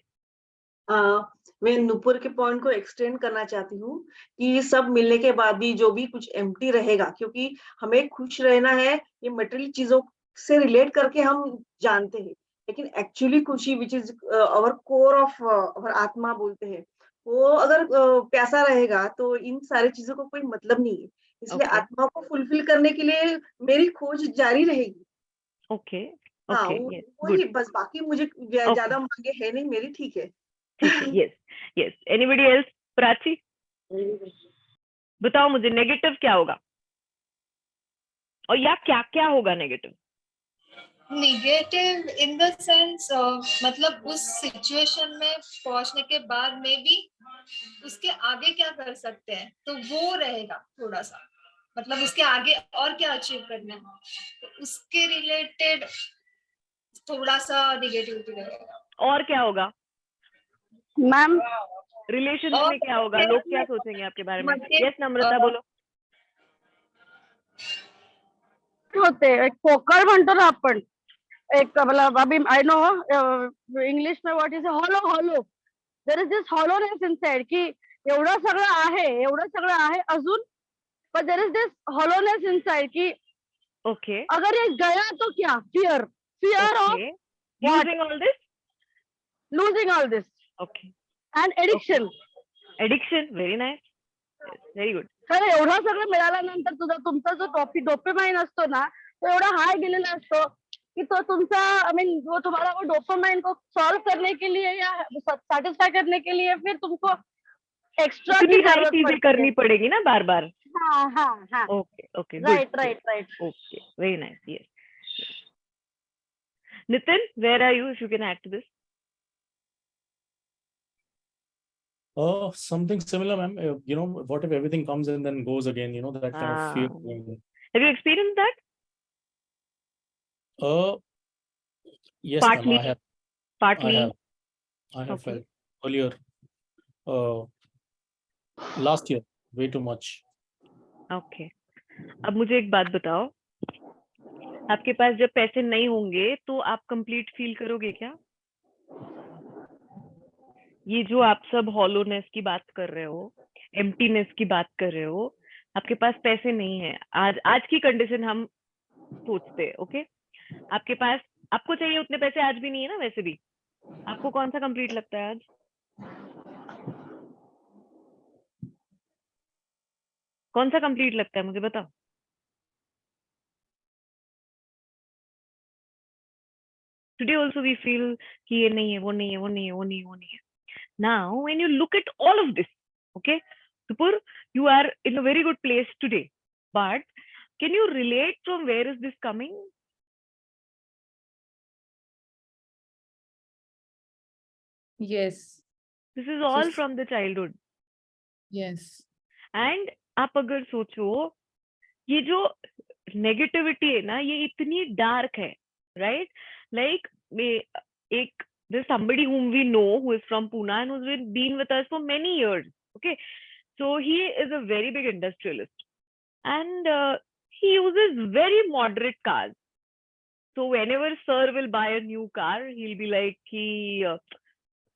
मैं नुपुर के पॉइंट को एक्सटेंड करना चाहती हूँ कि सब मिलने के बाद भी जो भी कुछ एम्प्टी रहेगा, क्योंकि हमें खुश रहना है, ये मटेरियल चीजों से रिलेट करके हम जानते हैं, लेकिन एक्चुअली खुशी which is our core of our आत्मा बोलते हैं, वो अगर प्यासा रहेगा तो इन सारी चीजों को कोई मतलब नहीं है। इसलिए Okay. आत्मा को फुलफिल करने के लिए मेरी खोज जारी रहेगी। Okay. हाँ, Okay. Yes. वही Good. बस, बाकी मुझे ज्यादा मांगे है नहीं मेरी, ठीक है। ठीक है। Yes. Yes. Anybody else? Prachi, बताओ मुझे नेगेटिव क्या होगा, और या क्या क्या होगा negative? Negative in the sense, मतलब उस सिचुएशन में पहुंचने के बाद में भी उसके आगे क्या कर सकते हैं, तो वो रहेगा थोड़ा सा, मतलब उसके आगे और क्या अचीव करना है, तो उसके रिलेटेड थोड़ा सा निगेटिविटी रहेगा। और क्या होगा? मैम रिलेशन और में क्या होगा? लोग क्या सोचेंगे आपके बारे में? यस नम्रता, बोलो। होते एक पोकळ म्हणतो ना आपण, एक मतलब अभी आई नो इंग्लिश में what is hollow hollow, there is this hollowness inside की एवढं सगळं आहे अजून, but there is this hollowness inside की ओके. अगर ये गया तो क्या, fear of Okay. Using all this? losing all this Okay. and addiction. Addiction. Very nice. Yes, very good. कारण एवढं सगळं मिळाल्यानंतर तुमचा जो डोपामाइन असतो ना, तो एवढा हाय गेलेला असतो कि तो तुमचा आई मीन वो तुम्हारा वो डोपामाइन को सॉल्व करने के लिए या सेटिस्फाई करने के लिए फिर तुमको एक्स्ट्रा इतनी की सारी जरूरत चीजें पड़ती करनी है। पड़ेगी ना बार बार। हाँ हाँ हाँ, okay okay, right right right. Okay, very nice. Yes Nitin, where are you, if you can add to this? Something similar, ma'am. You know, what if everything comes and then goes again? You know, that kind of fear. Have you experienced that? Yes, ma'am. Partly. I have. Partly. I have Okay. felt earlier. Last year, way too much. Okay, अब मुझे एक बात बताओ, आपके पास जब पैसे नहीं होंगे तो आप कंप्लीट फील करोगे क्या? ये जो आप सब हॉलोनेस की बात कर रहे हो, एम्प्टीनेस की बात कर रहे हो, आपके पास पैसे नहीं है, आज की कंडीशन हम सोचते हैं, ओके? आपके पास, आपको चाहिए उतने पैसे आज भी नहीं है ना, वैसे भी आपको कौन सा कंप्लीट लगता है आज? कौन सा कंप्लीट लगता है मुझे बताओ? टुडे ऑल्सो वी फील कि ये नहीं है, वो नहीं है, वो नहीं है, वो नहीं है, वो नहीं है। Now, when you look at all of this, okay, Tupur, you are in a very good place today. But can you relate from where is this coming? Yes. This is all So- from the childhood. Yes. And आप अगर सोचो, ये जो नेगेटिविटी है ना, ये इतनी डार्क है, राइट? लाइक एक there's somebody whom we know who is from Pune and who's been with us for many years. Okay, so he is a very big industrialist, and he uses very moderate cars. So whenever sir will buy a new car, he'll be like कि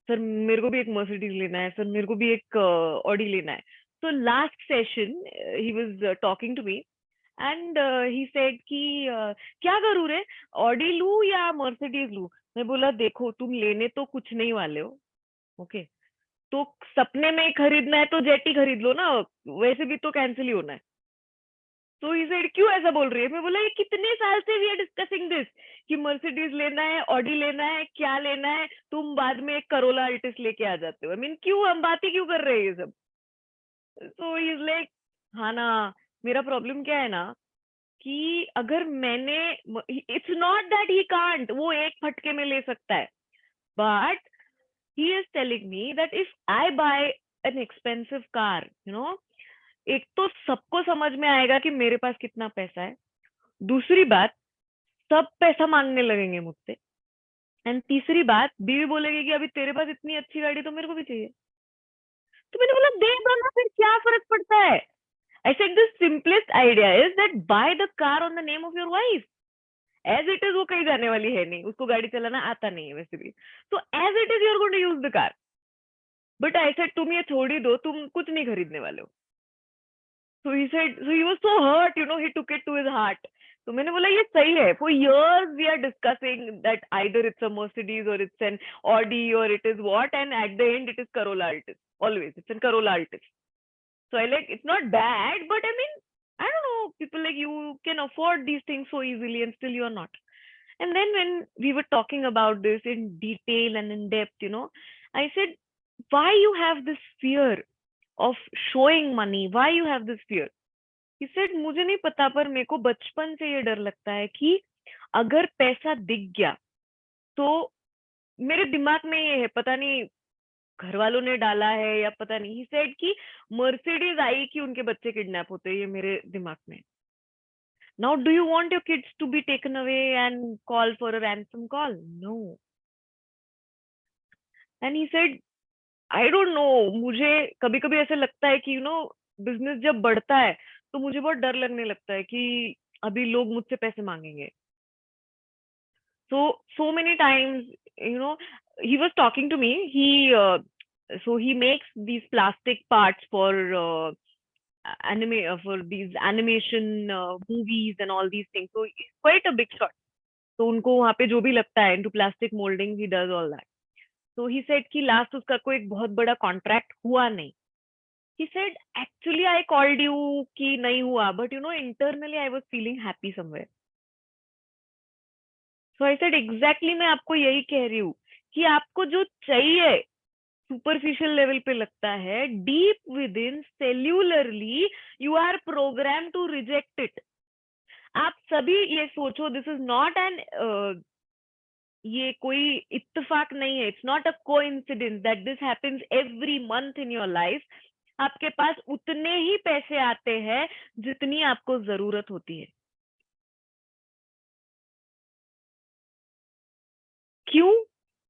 सर मेरे को भी एक मर्सिडीज लेना है, सर मेरे को भी एक ऑडी लेना है. So last session he was talking to me and he said कि क्या करूँ रे, ऑडी लूं या मर्सिडीज लूं? मैं बोला देखो तुम लेने तो कुछ नहीं वाले हो, ओके, तो सपने में ही खरीदना है तो जेटी खरीद लो ना, वैसे भी तो कैंसिल ही होना है. तो ही सेड क्यों ऐसा बोल रही है? मैं बोला ये कितने साल से वी आर डिस्कसिंग दिस कि मर्सिडीज लेना है, ऑडी लेना है, क्या लेना है, तुम बाद में एक करोला अल्टिस लेके आ जाते हो. आई मीन क्यों हम बात ही क्यों कर रहे हैं ये सब? सो ही इज लाइक हाँ ना, मेरा प्रॉब्लम क्या है ना कि अगर मैंने, it's not that he can't, वो एक फटके में ले सकता है, but he is telling me that if I buy an expensive car, you know, एक तो सबको समझ में आएगा कि मेरे पास कितना पैसा है, दूसरी बात सब पैसा मांगने लगेंगे मुझसे, एंड तीसरी बात बीवी बोलेगी कि अभी तेरे पास इतनी अच्छी गाड़ी तो मेरे को भी चाहिए. तो मैंने बोला दे दो ना, फिर क्या फर्क पड़ता है? I said the simplest idea is that buy the car on the name of your wife. As it is वो कहीं जाने वाली है नहीं, उसको गाड़ी चलाना आता नहीं है वैसे भी, तो as it is you are going to use the car. But I said तुम ये छोड़ ही दो, तुम कुछ नहीं खरीदने वाले हो. So he said, so he was so hurt, you know, he took it to his heart. तो मैंने बोला ये सही है. For years we are discussing that either it's a Mercedes or it's an Audi or it is what, and at the end it is Corolla Altis. Always it's a Corolla Altis. So I like, it's not bad, but I mean, I don't know, people like you can afford these things so easily and still you're not. And then when we were talking about this in detail and in depth, you know, I said, why you have this fear of showing money? Why you have this fear? He said, मुझे नहीं पता, पर मेरे को बचपन से ये डर लगता है कि अगर पैसा दिख गया तो मेरे दिमाग में ये है, पता नहीं घर वालों ने डाला है या पता नहीं. ही सेड कि मर्सिडीज आई कि उनके बच्चे किडनैप होते हैं, ये मेरे दिमाग में. Now do you want your kids to be taken away and call for a ransom call? No. And he said I don't know, मुझे कभी कभी ऐसे लगता है कि यू नो बिजनेस जब बढ़ता है तो मुझे बहुत डर लगने लगता है कि अभी लोग मुझसे पैसे मांगेंगे. So many times, you know, he was talking to me. So he makes these plastic parts for for these animation movies and all these things. So he's quite a big shot. So उनको वहाँ पे जो भी लगता है into plastic molding, he does all that. So he said कि last उसका कोई एक बहुत बड़ा contract हुआ नहीं. He said actually I called you कि नहीं हुआ, but you know internally I was feeling happy somewhere. So I said exactly मैं आपको यही कह रही हूँ कि आपको जो चाहिए सुपरफिशियल लेवल पे लगता है, deep within cellularly you are program to reject it. आप सभी ये सोचो, दिस इज नॉट एन, ये कोई इत्तेफाक नहीं है, it's not a coincidence that this happens every month in your life. आपके पास उतने ही पैसे आते हैं जितनी आपको जरूरत होती है. क्यों?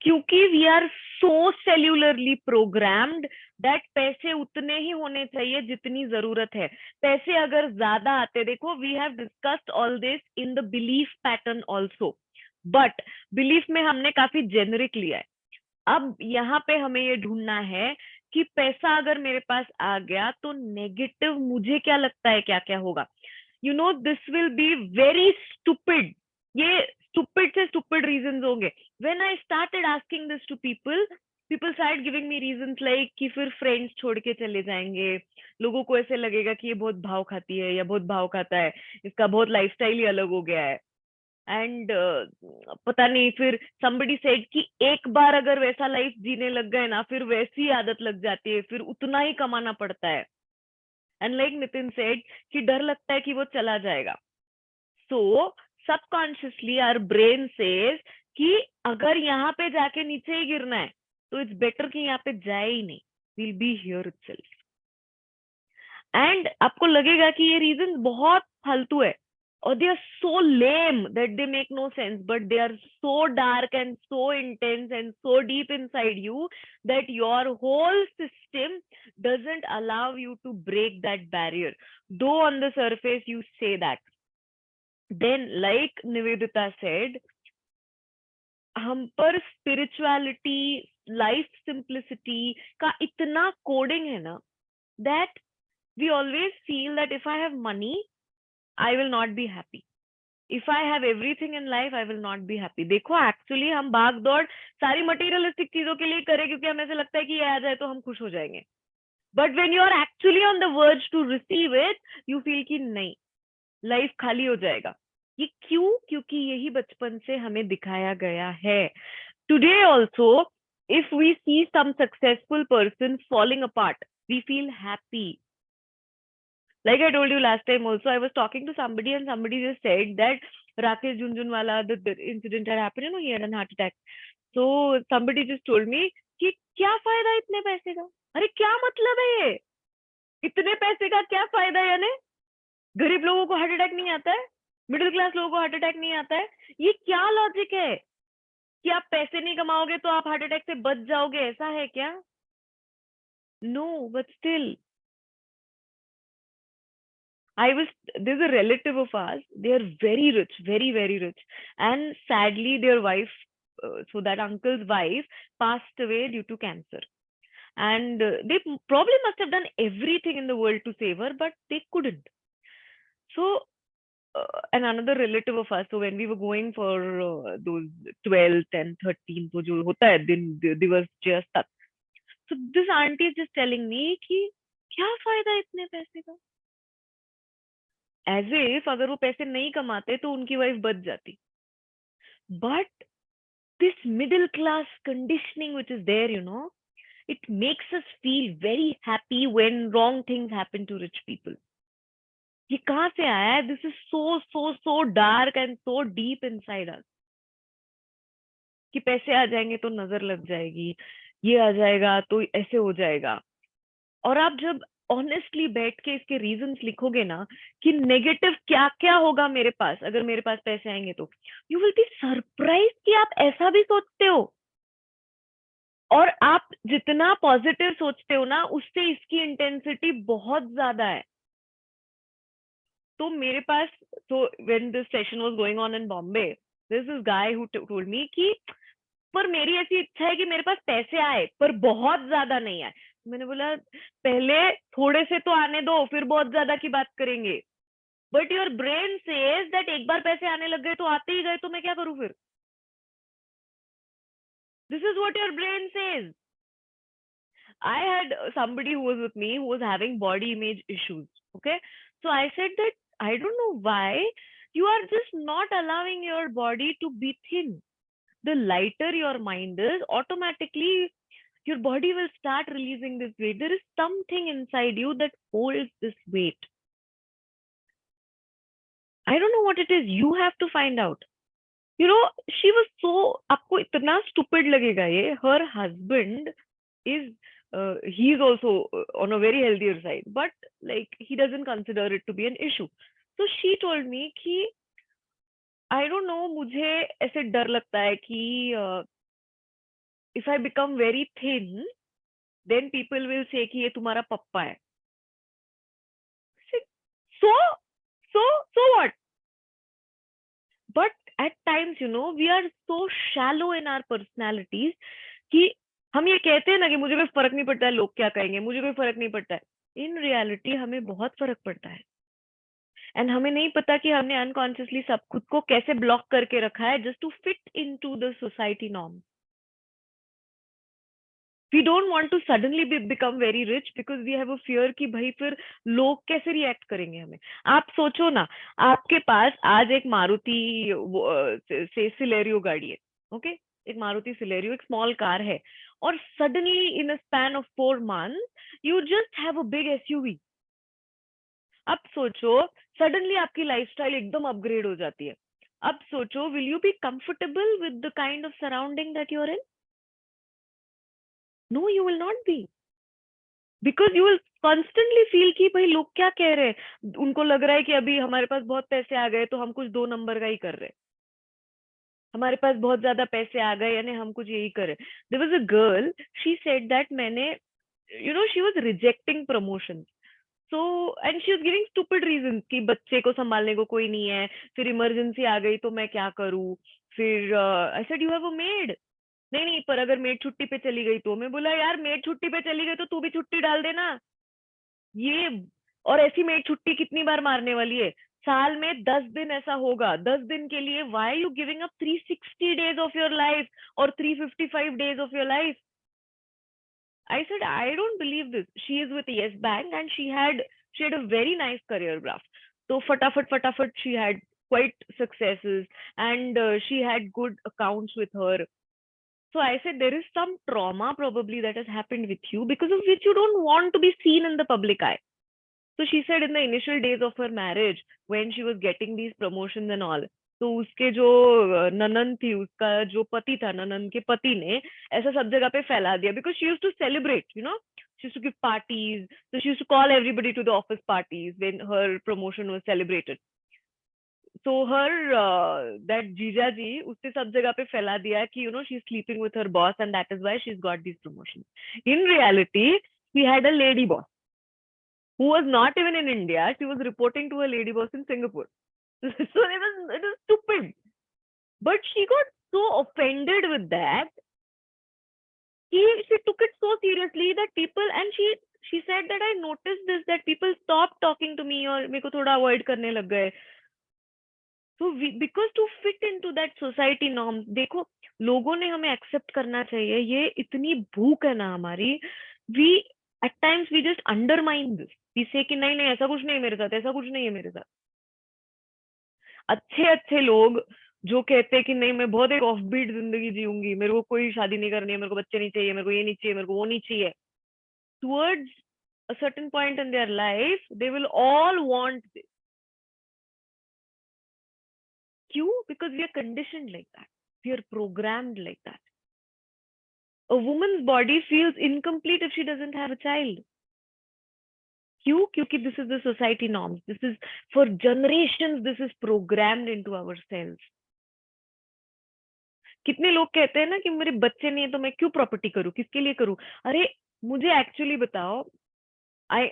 क्योंकि we are so cellularly programmed that पैसे उतने ही होने चाहिए जितनी जरूरत है. पैसे अगर ज्यादा आते, देखो we have discussed all this in the belief pattern also, but belief में हमने काफी जेनरिक लिया है. अब यहाँ पे हमें ये ढूंढना है कि पैसा अगर मेरे पास आ गया तो नेगेटिव मुझे क्या लगता है क्या क्या होगा. You know this will be very stupid. ये stupid से stupid reasons होंगे. When I started asking this to people started giving me reasons like कि फिर friends छोड़ के चले जाएंगे, लोगों को ऐसे लगेगा कि ये बहुत भाव खाती है या बहुत भाव खाता है, इसका बहुत लाइफस्टाइल ही अलग हो गया है. एंड पता नहीं, फिर somebody said कि एक बार अगर वैसा लाइफ जीने लग गए ना, फिर वैसी आदत लग जाती है, फिर उतना ही कमाना पड़ता है. एंड लाइक नितिन said कि डर लगता है कि वो चला जाएगा. So subconsciously our brain says कि अगर यहाँ पे जाके नीचे ही गिरना है तो इट्स बेटर कि यहाँ पे जाए ही नहीं, we'll be here itself. And आपको लगेगा कि ये रीजन बहुत फालतू है, or they are so lame that they make no sense, but they are so dark and so intense and so deep inside you that your whole system doesn't allow you to break that barrier, though on the surface you say that. Then like Nivedita said, हम पर spirituality, life simplicity का इतना coding है ना, that we always feel that if I have money I will not be happy. If I have everything in life, I will not be happy. देखो एक्चुअली हम भाग दौड़ सारी मटेरियलिस्टिक चीजों के लिए करें क्योंकि हमें ऐसा लगता है कि ये आ जाए तो हम खुश हो जाएंगे. But when you are actually on the verge to receive it, you feel कि नहीं, लाइफ खाली हो जाएगा. ये क्यों? क्योंकि यही बचपन से हमें दिखाया गया है. Today also if we see some successful person falling apart, we feel happy. Like I told you last time also, I was talking to somebody and somebody just said that Rakesh Jhunjhunwala, the incident had happened, you know, he had a heart attack. So somebody just told me कि क्या फायदा इतने पैसे का? अरे क्या मतलब है ये? इतने पैसे का क्या फायदा? यानी गरीब लोगों को हार्ट अटैक नहीं आता है, मिडिल क्लास लोगों को हार्ट अटैक नहीं आता है. ये क्या लॉजिक है कि आप पैसे नहीं कमाओगे तो आप हार्ट अटैक से बच जाओगे? ऐसा है क्या? No, but still. There's a relative of ours, they are very rich, very, very rich. And sadly, their wife, so that uncle's wife passed away due to cancer. And they probably must have done everything in the world to save her, but they couldn't. So, and another relative of us, so when we were going for those 12th and 13th, तो जो होता है दिन दिवस just तक, so this auntie is just telling me कि क्या फायदा इतने पैसे का? एज इफ अगर वो पैसे नहीं कमाते तो उनकी वाइफ बच जाती. But this middle class conditioning which is there, you know, it makes us feel very happy when wrong things happen to rich people. ये कहाँ से आया है? This is so so so dark and so deep inside us कि पैसे आ जाएंगे तो नजर लग जाएगी, ये आ जाएगा तो ऐसे हो जाएगा. और आप जब ऑनेस्टली बैठ के इसके रीजंस लिखोगे ना कि नेगेटिव क्या क्या होगा मेरे पास अगर मेरे पास पैसे आएंगे, तो यू विल बी सरप्राइज कि आप ऐसा भी सोचते हो. और आप जितना पॉजिटिव सोचते हो ना, उससे इसकी इंटेंसिटी बहुत ज्यादा है. तो मेरे पास, so when this session was going on in Bombay, there's this guy who told me कि पर मेरी ऐसी इच्छा है कि मेरे पास पैसे आए पर बहुत ज्यादा नहीं आए. मैंने बोला पहले थोड़े से तो आने दो, फिर बहुत ज्यादा की बात करेंगे. But your brain says that एक बार पैसे आने लग गए तो आते ही गए तो मैं क्या करूं फिर? This is what your brain says. I had somebody who was with me who was having body image issues. Okay, so I said that I don't know why you are just not allowing your body to be thin. The lighter your mind is, automatically your body will start releasing this weight. There is something inside you that holds this weight. I don't know what it is. You have to find out. You know, she was so, आपको इतना stupid लगेगा ये. Her husband is, he is also on a very healthier side, but like he doesn't consider it to be an issue. So she told me कि I don't know, मुझे ऐसे डर लगता है कि if I become very thin, then people will say कि ये तुम्हारा पप्पा है. So what? But at times, you know, we are so shallow in our personalities कि हम ये कहते हैं ना कि मुझे कोई फर्क नहीं पड़ता है लोग क्या कहेंगे, मुझे कोई फर्क नहीं पड़ता है. इन रियलिटी हमें बहुत फर्क पड़ता है. एंड हमें नहीं पता कि हमने अनकॉन्शियसली सब खुद को कैसे ब्लॉक करके रखा है just to fit into the society norm. We don't want to suddenly become very rich because we have a fear कि भाई फिर लोग कैसे रिएक्ट करेंगे हमें. आप सोचो ना, आपके पास आज एक मारुति से सिलेरियो गाड़ी है. ओके, एक मारुति सिलेरियो, एक स्मॉल कार है, और suddenly in a span of 4 months you just have a big SUV. अब सोचो सडनली आपकी लाइफस्टाइल एकदम अपग्रेड हो जाती है. अब सोचो, will you be comfortable with the kind of surrounding that you are in? No, you will not be, because you will constantly feel कि भाई लोग क्या कह रहे हैं, उनको लग रहा है कि अभी हमारे पास बहुत पैसे आ गए तो हम कुछ 2 नंबर का ही कर रहे हैं, हमारे पास बहुत ज्यादा पैसे आ गए यानी हम कुछ यही कर रहे हैं. There was a girl, she said that मैंने, you know, she was rejecting promotion. So and she was giving stupid reason कि बच्चे को संभालने को कोई नहीं है, फिर इमरजेंसी आ गई तो मैं क्या करूं, फिर I said you have a made. नहीं नहीं, पर अगर मेड छुट्टी पे चली गई तो. मैं बोला यार मेड छुट्टी पे चली गई तो तू भी छुट्टी डाल देना. ये, और ऐसी मेड छुट्टी कितनी बार मारने वाली है, साल में 10 दिन ऐसा होगा. 10 दिन के लिए why you giving up 360 days of your life और 355 days of your life. I said I don't believe this. She is with Yes Bank and she had a very nice career graph. So fatafat she had quite successes and she had good accounts with her. So I said there is some trauma probably that has happened with you because of which you don't want to be seen in the public eye. So she said in the initial days of her marriage when she was getting these promotions and all, तो उसके जो ननन थी, उसका जो पति था, ननन के पति ने ऐसा सब जगह पे फैला दिया because she used to celebrate, you know, she used to give parties, so she used to call everybody to the office parties when her promotion was celebrated. So her that जीजा जी उसने सब जगह पे फैला दिया कि, you know, she's sleeping with her boss and that is why she's got these promotions. In reality, she had a lady boss who was not even in India. She was reporting to a lady boss in Singapore. So it was stupid. But she got so offended with that. She took it so seriously that people, and she said that I noticed this, that people stopped talking to me or मेरे को थोड़ा avoid करने लग गए. So because to fit into that society norms, देखो लोगों ने हमें accept करना चाहिए, ये इतनी भूख है ना हमारी, we at times we just undermine this. We say कि नहीं नहीं ऐसा कुछ नहीं है मेरे साथ, ऐसा कुछ नहीं है मेरे साथ. अच्छे अच्छे लोग जो कहते हैं कि नहीं मैं बहुत एक ऑफबीट जिंदगी जीऊंगी, मेरे को कोई शादी नहीं करनी है, मेरे को बच्चे नहीं चाहिए, मेरे को ये नहीं चाहिए, मेरे को वो नहीं चाहिए, towards a certain point in their life they will all want this. क्यों? Because we are conditioned like that, we are programmed like that. A woman's body feels incomplete if she doesn't have a child. क्यों? क्योंकि this is the society norms, this is for generations, this is programmed into our cells. कितने लोग कहते हैं ना कि मेरे बच्चे नहीं है तो मैं क्यों प्रॉपर्टी करूं, किसके लिए करूं. अरे मुझे एक्चुअली बताओ, आई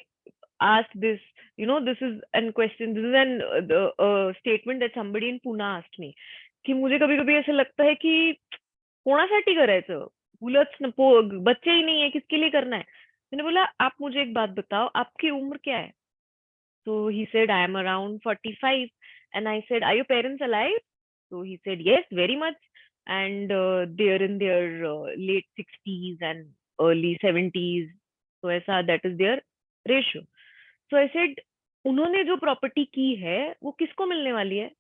asked this, you know, this is an question, this is an statement that somebody in Pune asked me, कि मुझे कभी कभी ऐसे लगता है कि कोणासाठी करायचं, उलट बच्चे ही नहीं है किसके लिए करना है. मैंने बोला आप मुझे एक बात बताओ, आपकी उम्र क्या है. So he said I am around 45 and I said are your parents alive? So he said yes, very much, and they're in their late 60s and early 70s. So ऐसा, that is their ratio. So I said उन्होंने जो प्रॉपर्टी की है वो किसको मिलने वाली है,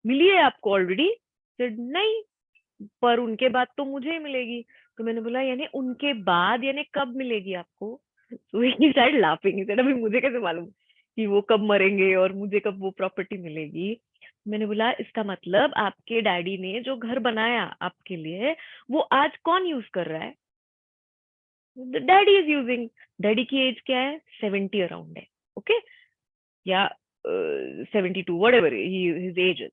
मिली है आपको ऑलरेडी? said नहीं, पर उनके बाद तो मुझे ही मिलेगी. तो मैंने बोला यानी उनके बाद यानी कब मिलेगी आपको? So he started laughing. He said अभी मुझे कैसे मालूम कि वो कब मरेंगे और मुझे कब वो प्रॉपर्टी मिलेगी. मैंने बोला इसका मतलब आपके डैडी ने जो घर बनाया आपके लिए वो आज कौन यूज कर रहा है? Daddy is using. डैडी की एज क्या है? 70 अराउंड है, ओके, या 72, whatever his age is.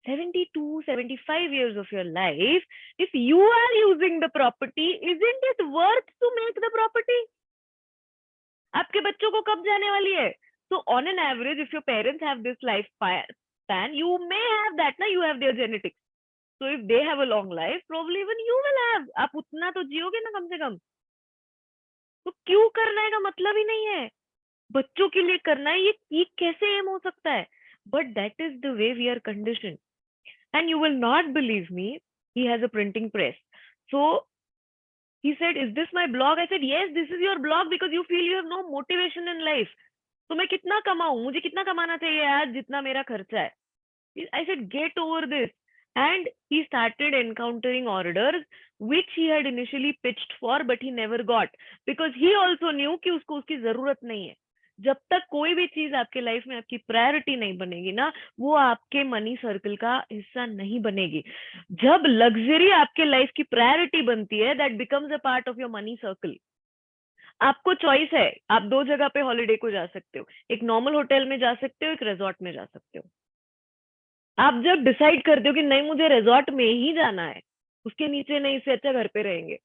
72, 75 years of your life, if you are using the property, isn't it worth to make the property? आपके बच्चों को कब जाने वाली है? So on an average, if your parents have this life span, you may have that, na, you have their genetics. So if they have a long life, probably even you will have. आप उतना तो जियोगे ना कम से कम. तो क्यों करना है का मतलब ही नहीं है. बच्चों के लिए करना है, ये कैसे एम हो सकता है? But that is the way we are conditioned. And you will not believe me, he has a printing press. So he said, is this my blog? I said, yes, this is your blog because you feel you have no motivation in life. तो मैं कितना कमाऊं, मुझे कितना कमाना चाहिए यार जितना मेरा खर्चा है. I said, get over this. And he started encountering orders which he had initially pitched for but he never got because he also knew कि उसको उसकी जरूरत नहीं है. जब तक कोई भी चीज आपके लाइफ में आपकी प्रायोरिटी नहीं बनेगी ना, वो आपके मनी सर्कल का हिस्सा नहीं बनेगी. जब लग्जरी आपके लाइफ की प्रायोरिटी बनती है, that becomes a part of your money circle. आपको चॉइस है, आप 2 जगह पे हॉलिडे को जा सकते हो, एक नॉर्मल होटल में जा सकते हो, एक रिजॉर्ट में जा सकते हो। आप जब डिसाइड करते हो कि नहीं मुझे रिजॉर्ट में ही जाना है, उसके नीचे नहीं, इससे अच्छा घर पे रहेंगे,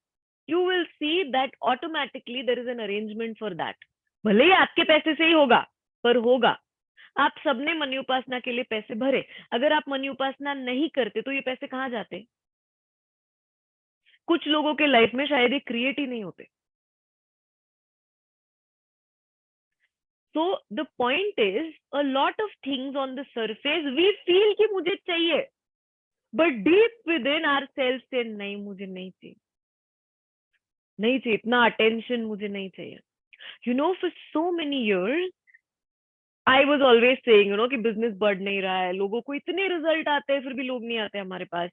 you will see that automatically there is an arrangement for that. भले ही आपके पैसे से ही होगा, पर होगा। आप सबने मनी उपासना के लिए पैसे भरे, अगर आप मनी उपासना नहीं करते तो ये पैसे कहाँ जाते? कुछ लोगों के लाइफ में शायद ये क्रिएट ही नहीं होते। So the point is, a lot of things on the surface we feel कि मुझे चाहिए, but deep within ourselves say नहीं मुझे नहीं चाहिए, नहीं चाहिए, इतना अटेंशन मुझे नहीं चाहिए। You know, for so many years I was always saying, you know, कि बिजनेस बढ़ नहीं रहा है, लोगों को इतने रिजल्ट आते हैं फिर भी लोग नहीं आते हमारे पास।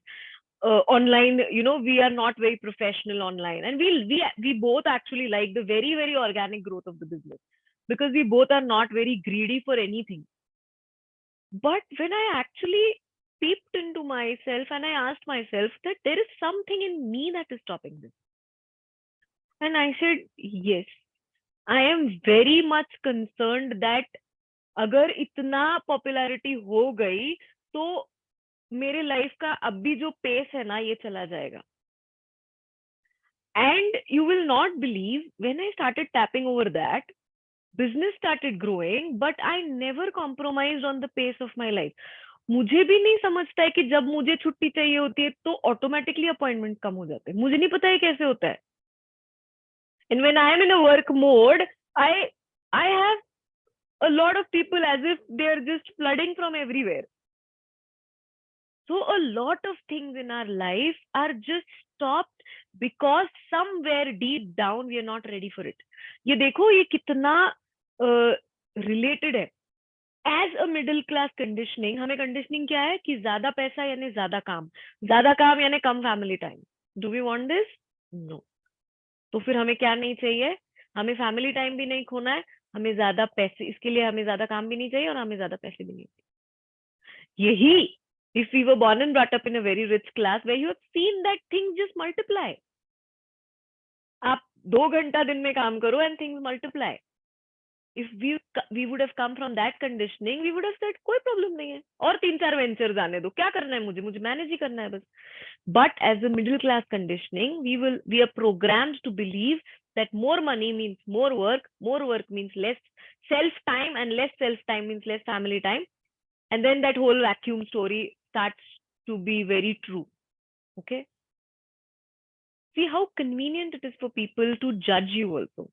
Online, you know, we are not very professional online, and we both actually like the very organic growth of the business because we both are not very greedy for anything. But when I actually peeped into myself and I asked myself that there is something in me that is stopping this, and I said yes, I am very much concerned that अगर इतना पॉपुलैरिटी हो गई तो मेरे लाइफ का अब भी जो पेस है ना ये चला जाएगा। And you will not believe, when I started tapping over that, business started growing, but I never compromised on the pace of my life. मुझे भी नहीं समझता है कि जब मुझे छुट्टी चाहिए होती है तो ऑटोमेटिकली अपॉइंटमेंट कम हो जाते हैं। मुझे नहीं पता है कैसे होता है। And when I am in a work mode, I have a lot of people as if they're just flooding from everywhere. So a lot of things in our life are just stopped because somewhere deep down we are not ready for it. ये देखो ये कितना related है। As a middle class conditioning, हमें conditioning क्या है कि ज्यादा पैसा यानी ज्यादा काम यानी कम family time. Do we want this? No. तो फिर हमें क्या नहीं चाहिए? हमें family time भी नहीं खोना है, हमें ज्यादा पैसे, इसके लिए हमें ज्यादा काम भी नहीं चाहिए और हमें ज्यादा पैसे भी नहीं चाहिए। यही, if we were born and brought up in a very rich class where you have seen that things just multiply, आप 2 घंटा दिन में काम करो and things multiply. If we would have come from that conditioning, we would have said कोई problem नहीं है, और 3-4 ventures आने दो, क्या करना है मुझे मैनेज ही करना है बस। But as a middle class conditioning, we are programmed to believe that more money means more work means less self time, and less self time means less family time, and then that whole vacuum story starts to be very true. Okay, see how convenient it is for people to judge you also.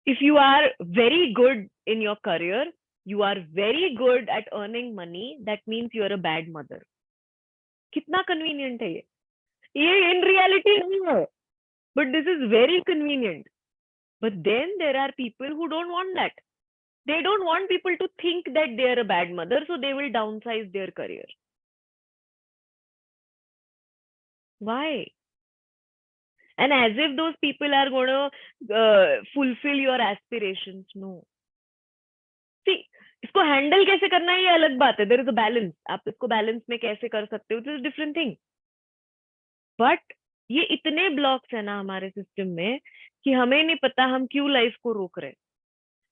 If you are very good in your career, you are very good at earning money, that means you are a bad mother. कितना convenient है ये in reality नहीं है, but this is very convenient. But then there are people who don't want that. They don't want people to think that they are a bad mother, so they will downsize their career. Why? And as if those people are going to fulfill your aspirations. No. See, इसको handle कैसे करना है ये अलग बात है. There is a balance. आप इसको balance में कैसे कर सकते हो, it is a different thing. But ये इतने blocks है ना हमारे system में कि हमें नहीं पता हम क्यों लाइफ को रोक रहे हैं।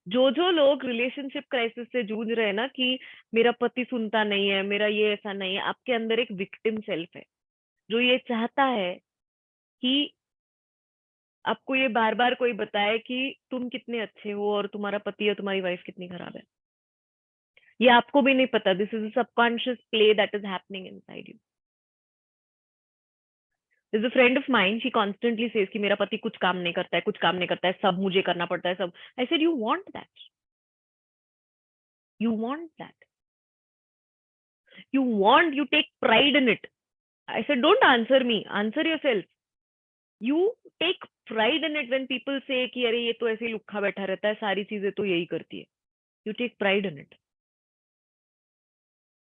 जो लोग रिलेशनशिप क्राइसिस से जूझ रहे हैं ना कि मेरा पति सुनता नहीं है, मेरा ये ऐसा नहीं है, आपके अंदर एक विक्टिम सेल्फ है जो ये चाहता है कि आपको ये बार बार कोई बताए कि तुम कितने अच्छे हो और तुम्हारा पति या तुम्हारी वाइफ कितनी खराब है। ये आपको भी नहीं पता। This is a subconscious play that is happening inside you. There's a friend of mine, she constantly says कि मेरा पति कुछ काम नहीं करता है, सब मुझे करना पड़ता है, सब। I said, you want that. You want that. You take pride in it. I said, don't answer me, answer yourself. You take pride in it when people say कि अरे ये तो ऐसे ही लुक्खा बैठा रहता है, सारी चीजें तो यही करती है। You take pride in it.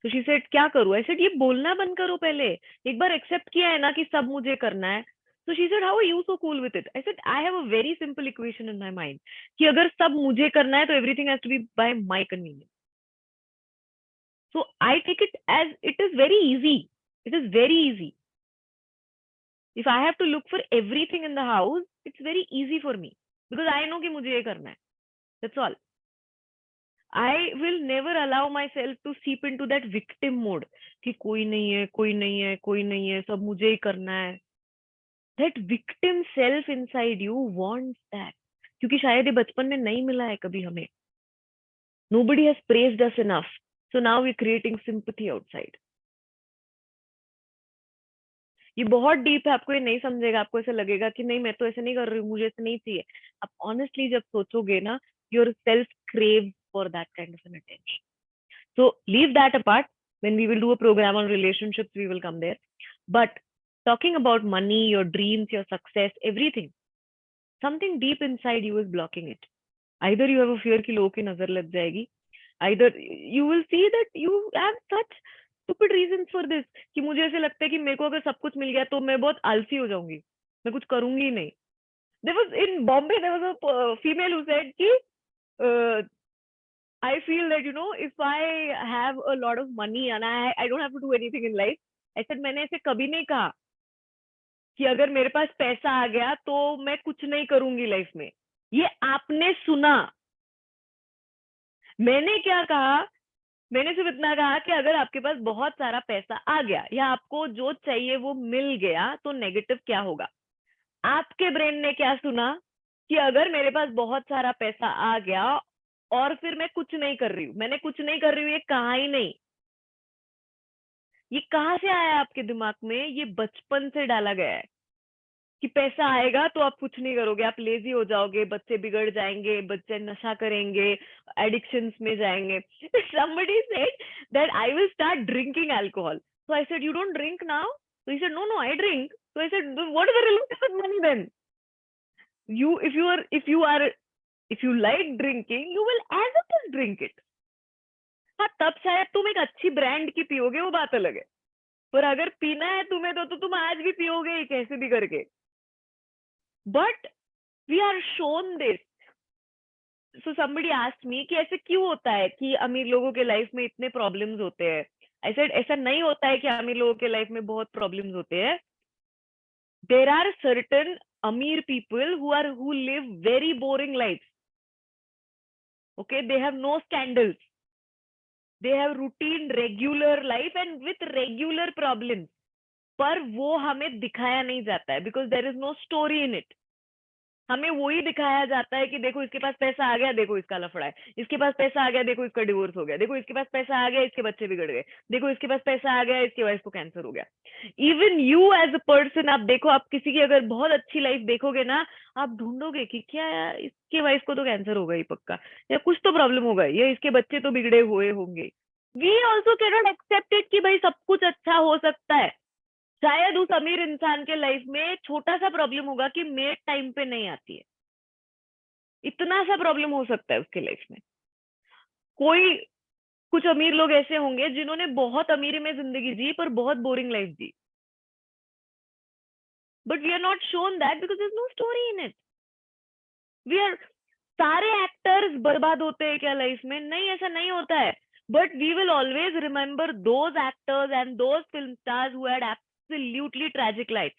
So she said, क्या करूँ? I said, ये बोलना बंद करो पहले। एक बार एक्सेप्ट किया है ना कि सब मुझे करना है। So she said, how are you so cool with it? I said, I have a very simple equation in my mind कि अगर सब मुझे करना है तो everything has to be by my convenience. So I take it as it is very easy. It is very easy. If I have to look for everything in the house, it's very easy for me. because I know कि मुझे ये करना है. That's all. I will never allow myself to seep into that victim mode कि कोई नहीं है, कोई नहीं है, कोई नहीं है, सब मुझे ही करना है. That victim self inside you wants that. क्योंकि शायद ये बचपन में नहीं मिला है कभी हमें. Nobody has praised us enough. So now we're creating sympathy outside. ये बहुत डीप है, आपको ये नहीं समझेगा, आपको ऐसा लगेगा कि नहीं मैं तो ऐसे नहीं कर रही हूँ, मुझे ऐसे नहीं चाहिए. आप ऑनेस्टली जब सोचोगे ना, your self craves for that kind of an attention. So leave that apart. When we will do a program on relationships, we will come there. But talking about money, your dreams, your success, everything, something deep inside you is blocking it. Either you have a fear कि लोगों की नजर लग जाएगी, either you will see that you have such stupid reasons for this कि मुझे ऐसे लगता है कि मेरे को अगर सब कुछ मिल गया तो मैं बहुत आलसी हो जाऊंगी, मैं कुछ करूंगी ही नहीं. There was in Bombay, there was a female who said कि I feel that if I have a lot of money and I don't have to do anything in life. I said मैंने ऐसे कभी नहीं कहा कि अगर मेरे पास पैसा आ गया तो मैं कुछ नहीं करूंगी लाइफ में. ये आपने सुना. मैंने क्या कहा, मैंने सिर्फ इतना कहा कि अगर आपके पास बहुत सारा पैसा आ गया या आपको जो चाहिए वो मिल गया तो नेगेटिव क्या होगा. आपके ब्रेन ने क्या सुना कि अगर मेरे पास बहुत सारा पैसा आ गया और फिर मैं कुछ नहीं कर रही हूँ, मैंने कुछ नहीं कर रही हूँ, ये कहा ही नहीं. ये कहाँ से आया आपके दिमाग में? ये बचपन से डाला गया है कि पैसा आएगा तो आप कुछ नहीं करोगे, आप लेजी हो जाओगे, बच्चे बिगड़ जाएंगे, बच्चे नशा करेंगे, एडिक्शंस में जाएंगे. Somebody said that I will start drinking alcohol. So I said, you don't drink now? So he said, no, I drink. So I said, what is the relation with money then? If you like drinking, you will as it is drink it. हाँ, तब शायद तुम एक अच्छी ब्रांड की पियोगे, वो बात अलग है. पर अगर पीना है तुम्हें तो तुम आज भी पियोगे ही कैसे भी करके. But we are shown this. So somebody asked me कि ऐसे क्यों होता है कि अमीर लोगों के लाइफ में इतने प्रॉब्लम्स होते हैं. I said ऐसा नहीं होता है कि अमीर लोगों के लाइफ में बहुत प्रॉब्लम्स होते हैं. There are certain अमीर people who live very boring lives. Okay, they have no scandals. They have routine, regular life and with regular problems. पर वो हमें दिखाया नहीं जाता है because there is no story in it. हमें वही दिखाया जाता है कि देखो इसके पास पैसा आ गया, देखो इसका लफड़ा है, इसके पास पैसा आ गया, देखो इसका डिवोर्स हो गया, देखो इसके पास पैसा आ गया, इसके बच्चे बिगड़ गए, देखो इसके पास पैसा आ गया, इसकी वाइफ को कैंसर हो गया. Even you as a person, आप देखो, आप किसी की अगर बहुत अच्छी लाइफ देखोगे ना, आप ढूंढोगे कि क्या यार इसके वाइफ को तो कैंसर होगा ही पक्का, या कुछ तो प्रॉब्लम होगा, या इसके बच्चे तो बिगड़े हुए होंगे. We also can not accept it कि भाई सब कुछ अच्छा हो सकता है. शायद उस अमीर इंसान के लाइफ में छोटा सा प्रॉब्लम होगा कि मेड टाइम पे नहीं आती है, इतना सा प्रॉब्लम हो सकता है उसके लाइफ में. कुछ अमीर लोग ऐसे होंगे जिन्होंने बहुत अमीरी में जिंदगी जी पर बहुत बोरिंग लाइफ जी. But we are not shown that because there is no story in it. सारे एक्टर्स बर्बाद होते हैं क्या लाइफ में? नहीं, ऐसा नहीं होता है. But we will always remember those actors and those film stars who had absolutely tragic life.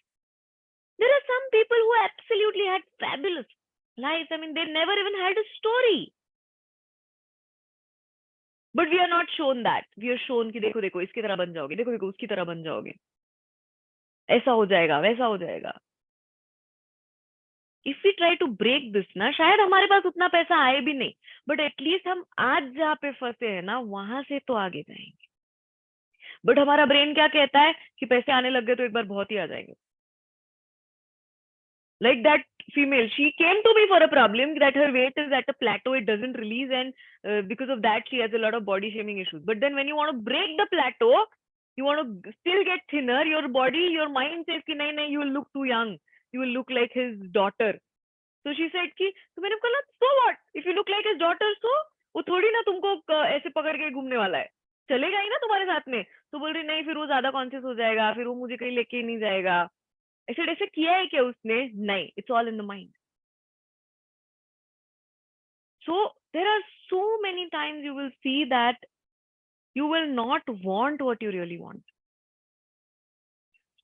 There are some people who absolutely had fabulous lives. I mean, they never even had a story. But we are not shown that. We are shown कि देखो देखो इसकी तरह बन जाओगे, देखो देखो उसकी तरह बन जाओगे, ऐसा हो जाएगा, वैसा हो जाएगा. If we try to break this ना, शायद हमारे पास उतना पैसा आए भी नहीं, but at least हम आज जहाँ पे फंसे हैं ना, वहां से तो आगे जाएंगे. बट हमारा ब्रेन क्या कहता है कि पैसे आने लग गए तो एक बार बहुत ही आ जाएंगे. Like that female, she came to me for a problem that her weight is at a plateau, it doesn't release, and because of that she has a lot of body shaming issues. But then when you want to break the plateau, you want to still get thinner, your body, your mind says कि नहीं, you will look too young, you will look like his daughter. So she said कि, तो मैंने कहा so what, if you look like his daughter, so वो थोड़ी ना तुमको ऐसे पकड़ के घूमने वाला है, चलेगा ही ना तुम्हारे साथ में. तो बोल रही नहीं, फिर वो ज्यादा कॉन्शियस हो जाएगा, फिर वो मुझे कहीं लेके ही नहीं जाएगा. ऐसे किया है क्या उसने? नहीं, it's all in the mind. So there are so many times you will see that you will not want what you really want.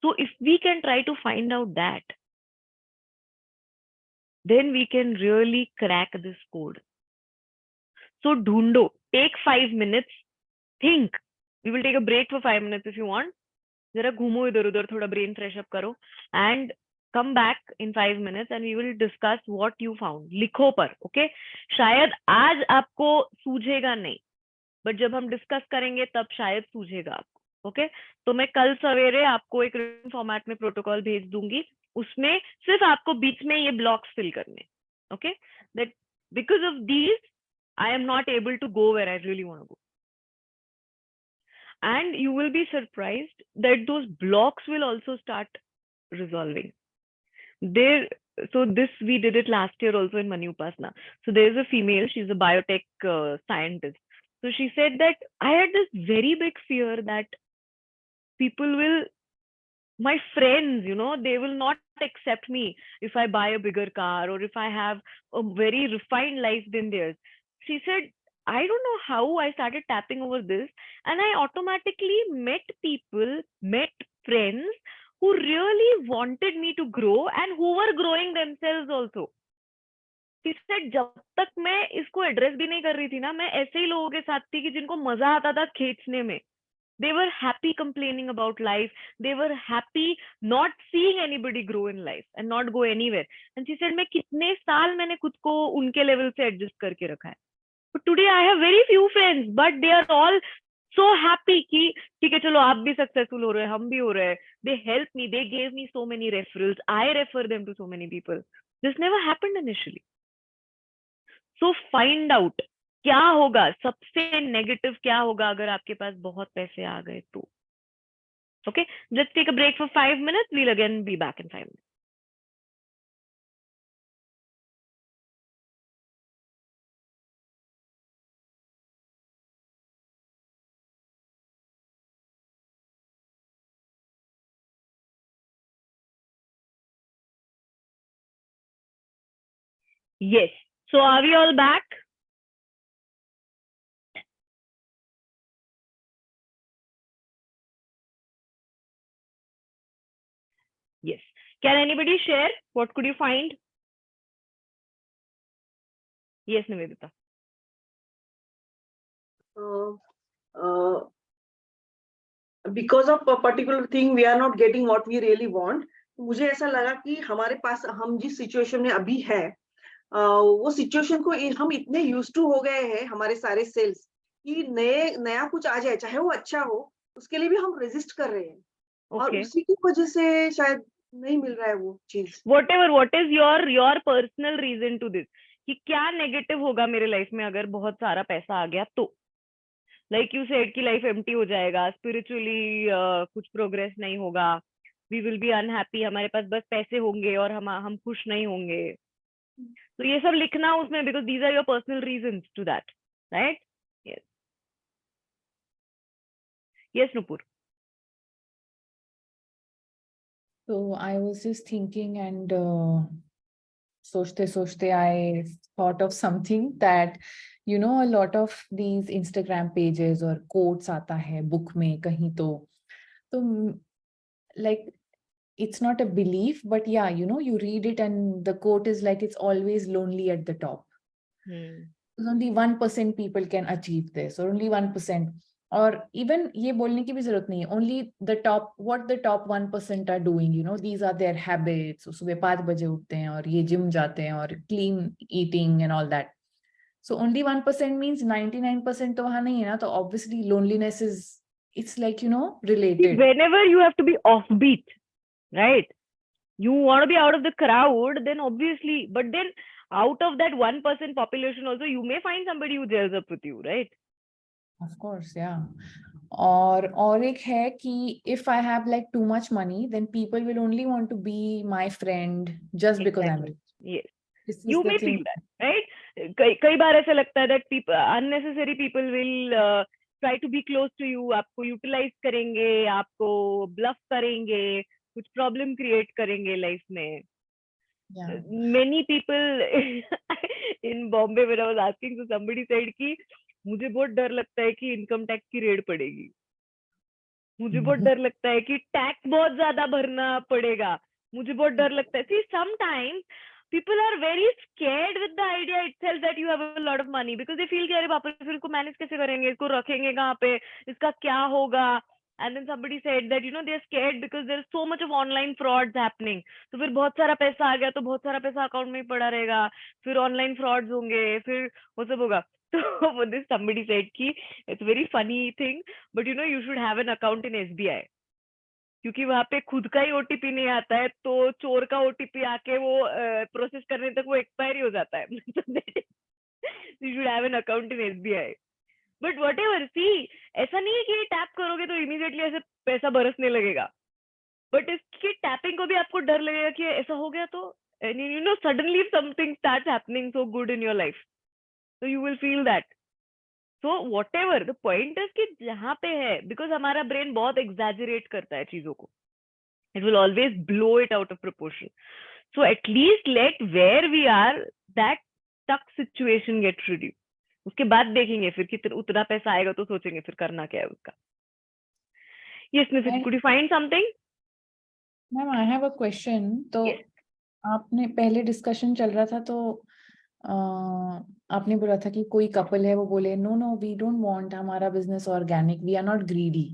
So if we can try to find out that, then we can really crack this code. So ढूंढो, take 5 minutes, think. We will take a break for 5 minutes if you want. जरा घूमो इधर उधर, थोड़ा brain fresh up करो, and come back in 5 minutes and we will discuss what you found. लिखो पर, okay? शायद आज आपको सूझेगा नहीं, but जब हम discuss करेंगे तब शायद सूझेगा आपको, okay? तो मैं कल सवेरे आपको एक written format में protocol भेज दूंगी, उसमें सिर्फ आपको बीच में ये blocks fill करने, okay? That because of these, I am not able to go where I really want to go. And you will be surprised that those blocks will also start resolving. So this, we did it last year also in Mani Upasana. So there is a female, she's a biotech scientist. So she said that I had this very big fear that people will, my friends, you know, they will not accept me if I buy a bigger car or if I have a very refined life than theirs. She said, I don't know how I started tapping over this, and I automatically met people, met friends who really wanted me to grow and who were growing themselves also. She said, जब तक मैं इसको एड्रेस भी नहीं कर रही थी ना, मैं ऐसे ही लोगों के साथ थी कि जिनको मजा आता था खींचने में. They were happy complaining about life. They were happy not seeing anybody grow in life and not go anywhere. And she said, मैं कितने साल मैंने खुद को उनके लेवल से एडजस्ट करके रखा है. But today I have very few friends, but they are all so happy कि ठीक है चलो आप भी successful हो रहे हैं, हम भी हो रहे हैं. They help me. They gave me so many referrals. I refer them to so many people. This never happened initially. So find out क्या होगा, सबसे नेगेटिव क्या होगा अगर आपके पास बहुत पैसे आ गए तो. Okay, let's take a break for 5 minutes. We'll again be back in 5 minutes. Yes. So are we all back? Yes. Can anybody share? What could you find? Yes, Nivedita. Because of a particular thing we are not getting what we really want. मुझे ऐसा लगा कि हमारे पास हम जिस सिचुएशन में अभी है वो सिचुएशन को हम इतने यूज टू हो गए हैं हमारे सारे सेल्स कि नया कुछ आ जाए चाहे वो अच्छा हो उसके लिए भी हम रेजिस्ट कर रहे हैं. और Okay. उसी की वजह से शायद नहीं मिल रहा है वो चीज. Whatever, what is your personal reason to this? कि क्या नेगेटिव होगा मेरे लाइफ में अगर बहुत सारा पैसा आ गया तो? Like you said कि लाइफ एम्प्टी हो जाएगा, स्पिरिचुअली कुछ प्रोग्रेस नहीं होगा, we will be unhappy, हमारे पास बस पैसे होंगे और हम खुश नहीं होंगे. तो ये सब लिखना उसमें, because these are your personal reasons to that, right? Yes. Yes, Nupur. So I was just thinking and sochte I thought of something that, you know, a lot of these Instagram pages or quotes आता है book में कहीं तो like it's not a belief, but yeah, you know, you read it and the quote is like, it's always lonely at the top. Only 1% people can achieve this, or only 1%. Or even ये बोलने की भी जरूरत नहीं है, only the top, what the top 1% are doing, you know, these are their habits. सुबह 5 बजे उठते हैं और ये जिम जाते हैं और clean eating and all that. So only 1% means 99% तो वहाँ नहीं है ना, तो obviously loneliness is, it's like, you know, related. Whenever you have to be offbeat, right? You want to be out of the crowd, then obviously, but then out of that 1% population also, you may find somebody who gels up with you, right? Of course, yeah. और एक है कि if I have like too much money, then people will only want to be my friend just because I'm rich. Yes. This is You the may thing. feel that, right? कई बार ऐसा लगता है that people, unnecessary people will try to be close to you, आपको utilize करेंगे, आपको bluff करेंगे, कुछ problem create करेंगे life में. Yeah. Many people in Bombay, when I was asking, so somebody said कि मुझे बहुत डर लगता है कि इनकम टैक्स की रेड पड़ेगी, मुझे बहुत डर लगता है कि टैक्स बहुत ज्यादा भरना पड़ेगा, मुझे बहुत डर लगता है. See, sometimes people are very scared with the idea itself that you have a lot of money because they feel कि अरे बाप रे फिर इसको मैनेज कैसे करेंगे, इसको रखेंगे कहाँ पे, इसका क्या होगा. And then somebody said that they're scared because there's so much of online frauds happening. तो फिर बहुत सारा पैसा आ गया तो बहुत सारा पैसा अकाउंट में ही पड़ा रहेगा, फिर ऑनलाइन फ्रॉड्स होंगे, फिर वो सब होगा. तो this somebody said कि it's a very funny thing, but you should have an account in SBI. क्योंकि वहां पे खुद का ही ओटीपी नहीं आता है तो चोर का ओटीपी आके वो प्रोसेस करने तक वो एक्सपायरी हो जाता है. You should have an account in SBI. But whatever, see, ऐसा नहीं है कि टैप करोगे तो इमीडिएटली ऐसे पैसा बरसने लगेगा. बट इसकी टैपिंग को भी आपको डर लगेगा कि ऐसा हो गया तो suddenly if something starts happening so good in your life, so you will feel that. So whatever, the point is कि जहाँ पे है, because हमारा brain बहुत exaggerate करता है चीजों को. It will always blow it out of proportion. So at least let where we are, that stuck situation get reduced. उसके बाद देखेंगे फिर कितना उतना पैसा आएगा तो सोचेंगे फिर करना क्या है उसका. Yes, Nisit, could you find something? Ma'am, I have a question. तो Yes. आपने पहले डिस्कशन चल रहा था तो आपने बोला था कि कोई कपल है वो बोले नो वी डोंट वांट हमारा business organic, we are not greedy.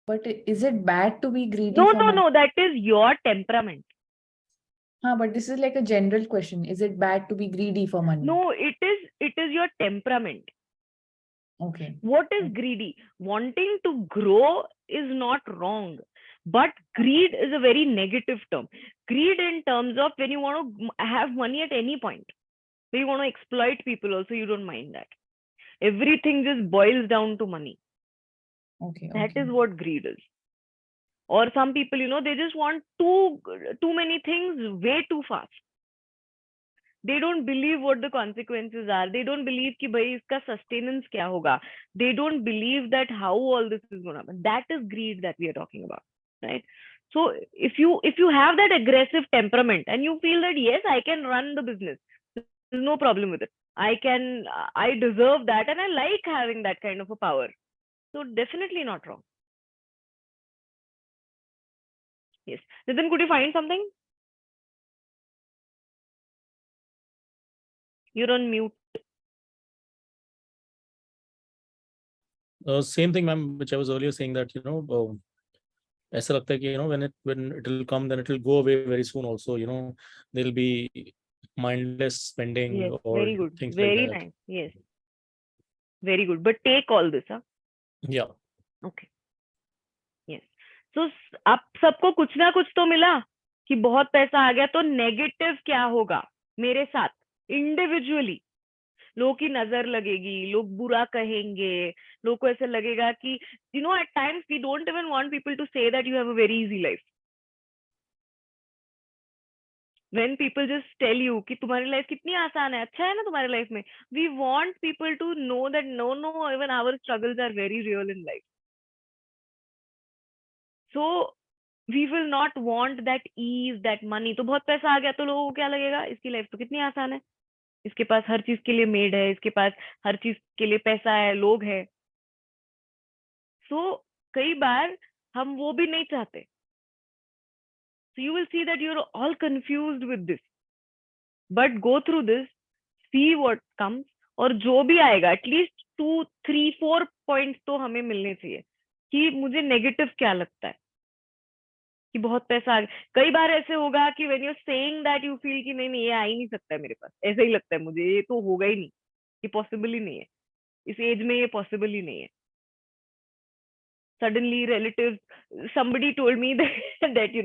But is it bad to be greedy? No, that is your temperament. हाँ, but this is like a general question. Is it bad to be greedy for money? No, it is your temperament. Okay. What is greedy? Wanting to grow is not wrong, but greed is a very negative term. Greed in terms of when you want to have money at any point, when you want to exploit people also, you don't mind that. Everything just boils down to money. Okay. That is what greed is. Or some people, they just want too many things way too fast. They don't believe what the consequences are. They don't believe कि भाई इसका sustenance क्या होगा. They don't believe that how all this is going to happen. That is greed that we are talking about, right? So if you have that aggressive temperament and you feel that yes, I can run the business, there's no problem with it. I deserve that and I like having that kind of a power. So definitely not wrong. Yes. Nitin, could you find something? You're on mute. Same thing, ma'am, which I was earlier saying that ऐसा लगता है कि when it will come, then it will go away very soon. Also, there'll be mindless spending. Yes, or very good. things Very like that. nice. Yes. Very good. But take all this, huh? Yeah. Okay. Yes. So अब सबको कुछ ना कुछ तो मिला कि बहुत पैसा आ गया तो नेगेटिव क्या होगा मेरे साथ इंडिविजुअली. लोगों की नजर लगेगी, लोग बुरा कहेंगे, लोगों को ऐसे लगेगा कि at times we don't even want people to say that you have a very easy life. When people just tell you कि तुम्हारी लाइफ कितनी आसान है, अच्छा है ना तुम्हारी लाइफ में, we want people to know that no, even our struggles are very real in life. So we will not want that ease, that money. तो बहुत पैसा आ गया तो लोगों को क्या लगेगा, इसकी लाइफ तो कितनी आसान है, इसके पास हर चीज के लिए मेड है, इसके पास हर चीज के लिए पैसा है, लोग है. So कई बार हम वो भी नहीं चाहते. So you will see that you're all confused with this. But go through this, see what comes, और जो भी आएगा at least 2, 3, 4 points तो हमें मिलने चाहिए कि मुझे नेगेटिव क्या लगता है कि बहुत पैसा आ गया. कई बार ऐसे होगा कि when you're saying that you feel कि नहीं ये आ ही नहीं सकता है मेरे पास, ऐसा ही लगता है मुझे, ये तो होगा ही नहीं, ये पॉसिबल ही नहीं है, इस एज में ये पॉसिबल ही नहीं है. Suddenly relatives, somebody told me that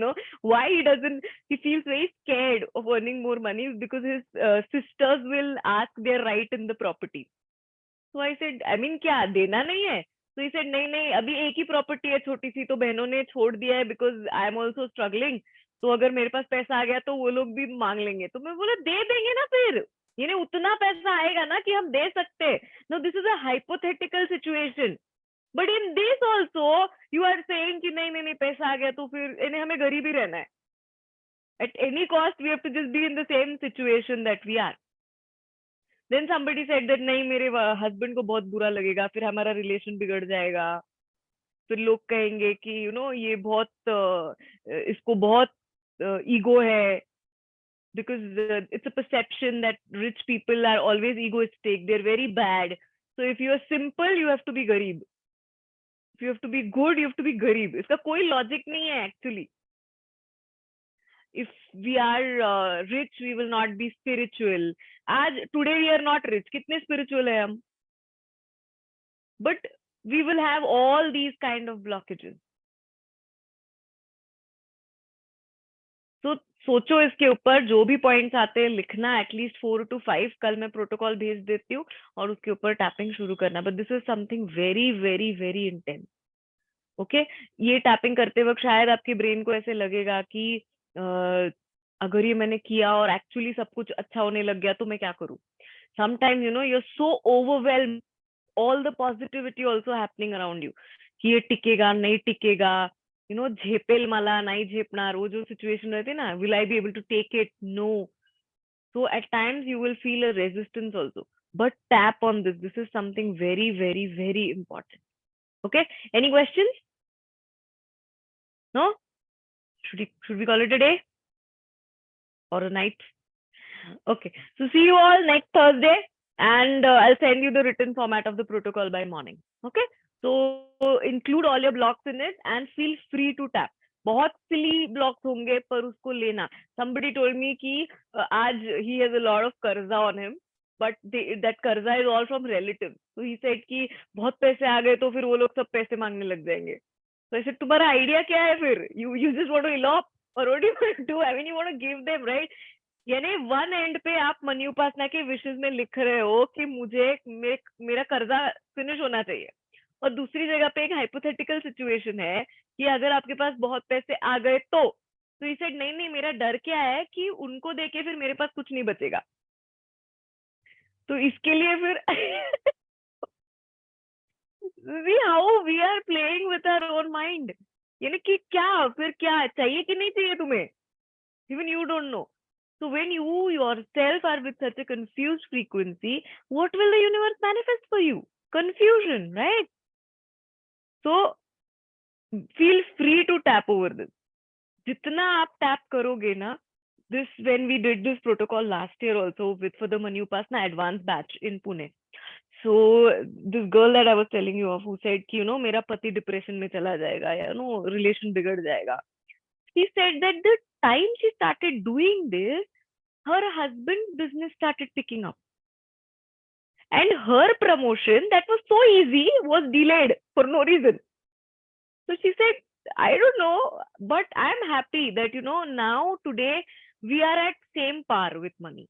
why he feels very scared of earning more money because his sisters will ask their right in the property. So I said, I mean क्या देना नहीं है? So he said नहीं अभी एक ही प्रॉपर्टी है छोटी सी, तो बहनों ने छोड़ दिया है because I am also struggling. तो अगर मेरे पास पैसा आ गया तो वो लोग भी मांग लेंगे. तो मैं बोला दे देंगे ना, फिर उतना पैसा आएगा ना कि हम दे सकते. No, this is a hypothetical situation. But in this also, you are saying कि नहीं पैसा आ गया तो फिर हमें गरीब ही रहना है. At any cost, we have to just be in the same situation that we are. Then somebody said that नहीं मेरे husband को बहुत बुरा लगेगा, फिर हमारा relation बिगड़ जाएगा, फिर लोग कहेंगे कि ये बहुत इसको बहुत ईगो है. because it's a perception that rich people are always egoistic, they're very bad. So if you are simple, you have to be गरीब. If you have to be good, you have to be गरीब. इसका कोई logic नहीं है actually. If we are rich, we will not be spiritual. Today we are not rich. कितने spiritual है हम? But we will have all these kind of blockages. So सोचो इसके ऊपर, जो भी पॉइंट्स आते हैं लिखना, एटलीस्ट 4 to 5. कल मैं प्रोटोकॉल भेज देती हूँ और उसके ऊपर टैपिंग शुरू करना. But this is something very very very intense. Okay, ये टैपिंग करते वक्त शायद आपके ब्रेन को ऐसे लगेगा कि अगर ये मैंने किया और एक्चुअली सब कुछ अच्छा होने लग गया तो मैं क्या करूँ. Sometimes you know you are so overwhelmed, all the positivity also happening around you कि ये टिकेगा नहीं टिकेगा, you know, झेपेल मला नहीं झेपणार, वो जो सिचुएशन रहती है ना, will I be able to take it? No. So at times you will feel a resistance also, but tap on this. This is something very very very important. Okay, any questions? No? Should we call it a day or a night? Okay, so see you all next Thursday, and I'll send you the written format of the protocol by morning. Okay, so include all your blocks in it and feel free to tap. बहुत silly blocks होंगे पर उसको लेना. Somebody told me कि आज he has a lot of कर्जा on him, but that कर्जा is all from relatives. So he said कि बहुत पैसे आ गए तो फिर वो लोग सब पैसे मांगने लग जाएंगे. So I said तुम्हारा आइडिया क्या है फिर? You just want to elope or what do you want to do? I mean you want to give them, right? यानी वन एंड पे आप मनी उपासना के विशेष में लिख रहे हो कि मुझे मेरा कर्जा फिनिश होना चाहिए, और दूसरी जगह पे एक हाइपोथेटिकल सिचुएशन है कि अगर आपके पास बहुत पैसे आ गए तो ही सेड नहीं मेरा डर क्या है कि उनको देके फिर मेरे पास कुछ नहीं बचेगा. तो इसके लिए फिर see how we are playing with our own mind. यानी कि क्या फिर क्या चाहिए कि नहीं चाहिए तुम्हें, even you don't know. So when you yourself are with such a confused frequency, what will the universe manifest for you? Confusion, right? So feel free to tap over this. जितना आप tap करोगे ना, this when we did this protocol last year also for the Mani Upasana advanced batch in Pune. So this girl that I was telling you of who said कि you know मेरा पति depression में चला जाएगा या you know relation बिगड़ जाएगा. She said that the time she started doing this, her husband's business started picking up. And her promotion that was so easy was delayed for no reason. So she said, I don't know, but I'm happy that, you know, now today we are at same par with money.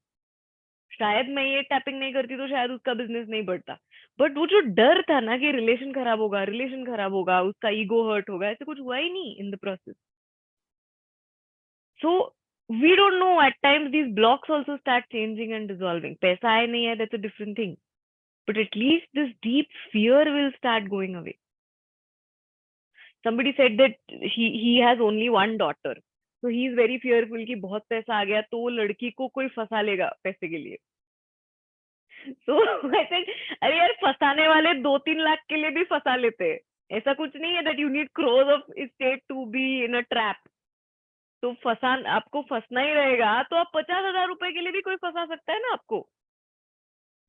शायद मैं ये टैपिंग नहीं करती तो शायद उसका बिजनेस नहीं बढ़ता, बट वो जो डर था ना कि रिलेशन खराब होगा, उसका ईगो हर्ट होगा, ऐसे कुछ हुआ ही नहीं in the process. So we don't know, at times these blocks also start changing and dissolving. पैसा है नहीं है, that's a different thing. But at least this deep fear will start going away. Somebody said that he has only one daughter. So he is very fearful कि बहुत पैसा आ गया तो वो लड़की को कोई फंसा लेगा पैसे के लिए. So I said, अरे यार फंसाने वाले 2-3 लाख के लिए भी फंसा लेते हैं. ऐसा कुछ नहीं है that you need crores of estate to be in a trap. तो आपको फंसना ही रहेगा तो आप 50,000 रुपए के लिए भी कोई फंसा सकता है ना आपको.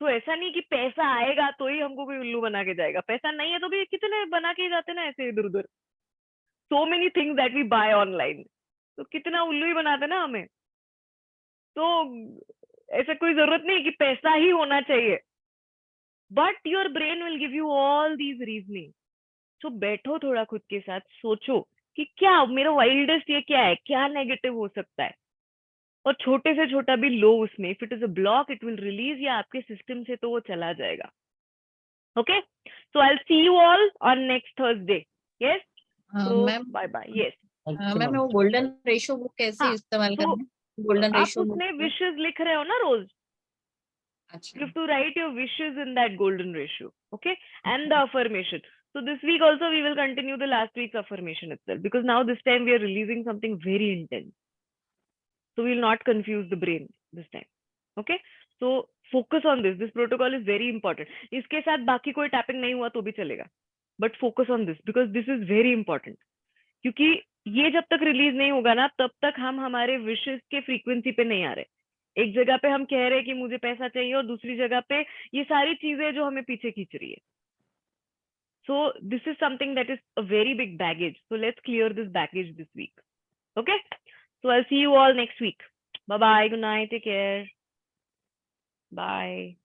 तो ऐसा नहीं कि पैसा आएगा तो ही हमको कोई उल्लू बना के जाएगा, पैसा नहीं है तो भी कितने बना के जाते ना ऐसे इधर उधर. So many things that we buy online. तो कितना उल्लू ही बनाते ना हमें. तो ऐसा कोई जरूरत नहीं कि पैसा ही होना चाहिए. But your brain will give you all these reasoning. So बैठो थोड़ा खुद के साथ, सोचो कि क्या मेरा वाइल्डेस्ट ये क्या है, क्या नेगेटिव हो सकता है, और छोटे से छोटा भी लो उसमें. If it is a block it will release, या आपके सिस्टम से तो वो चला जाएगा. Okay, so I will see you all on next Thursday. Yes, ma'am bye bye. Yes ma'am, वो गोल्डन रेशियो वो कैसे इस्तेमाल करना है? गोल्डन आप रेशियो उसमें विशेस लिख रहे हो ना रोज. अच्छा, You have to write your wishes in that golden ratio, okay? And the affirmation. So this week also we will continue the last week's affirmation itself, because now this time we are releasing something very intense. So we will not confuse the brain this time, okay? So focus on this. This protocol is very important. इसके साथ बाकी कोई tapping नहीं हुआ तो भी चलेगा, but focus on this because this is very important. क्योंकि ये जब तक रिलीज नहीं होगा ना, तब तक हम हमारे विशेस के फ्रीक्वेंसी पे नहीं आ रहे। एक जगह पे हम कह रहे हैं कि मुझे पैसा चाहिए, और दूसरी जगह पे ये सारी चीजें जो हमें पीछे खींच रही है। So this is something that is a very big baggage. So let's clear this baggage this week. Okay? So I'll see you all next week. Bye bye. Good night. Take care. Bye.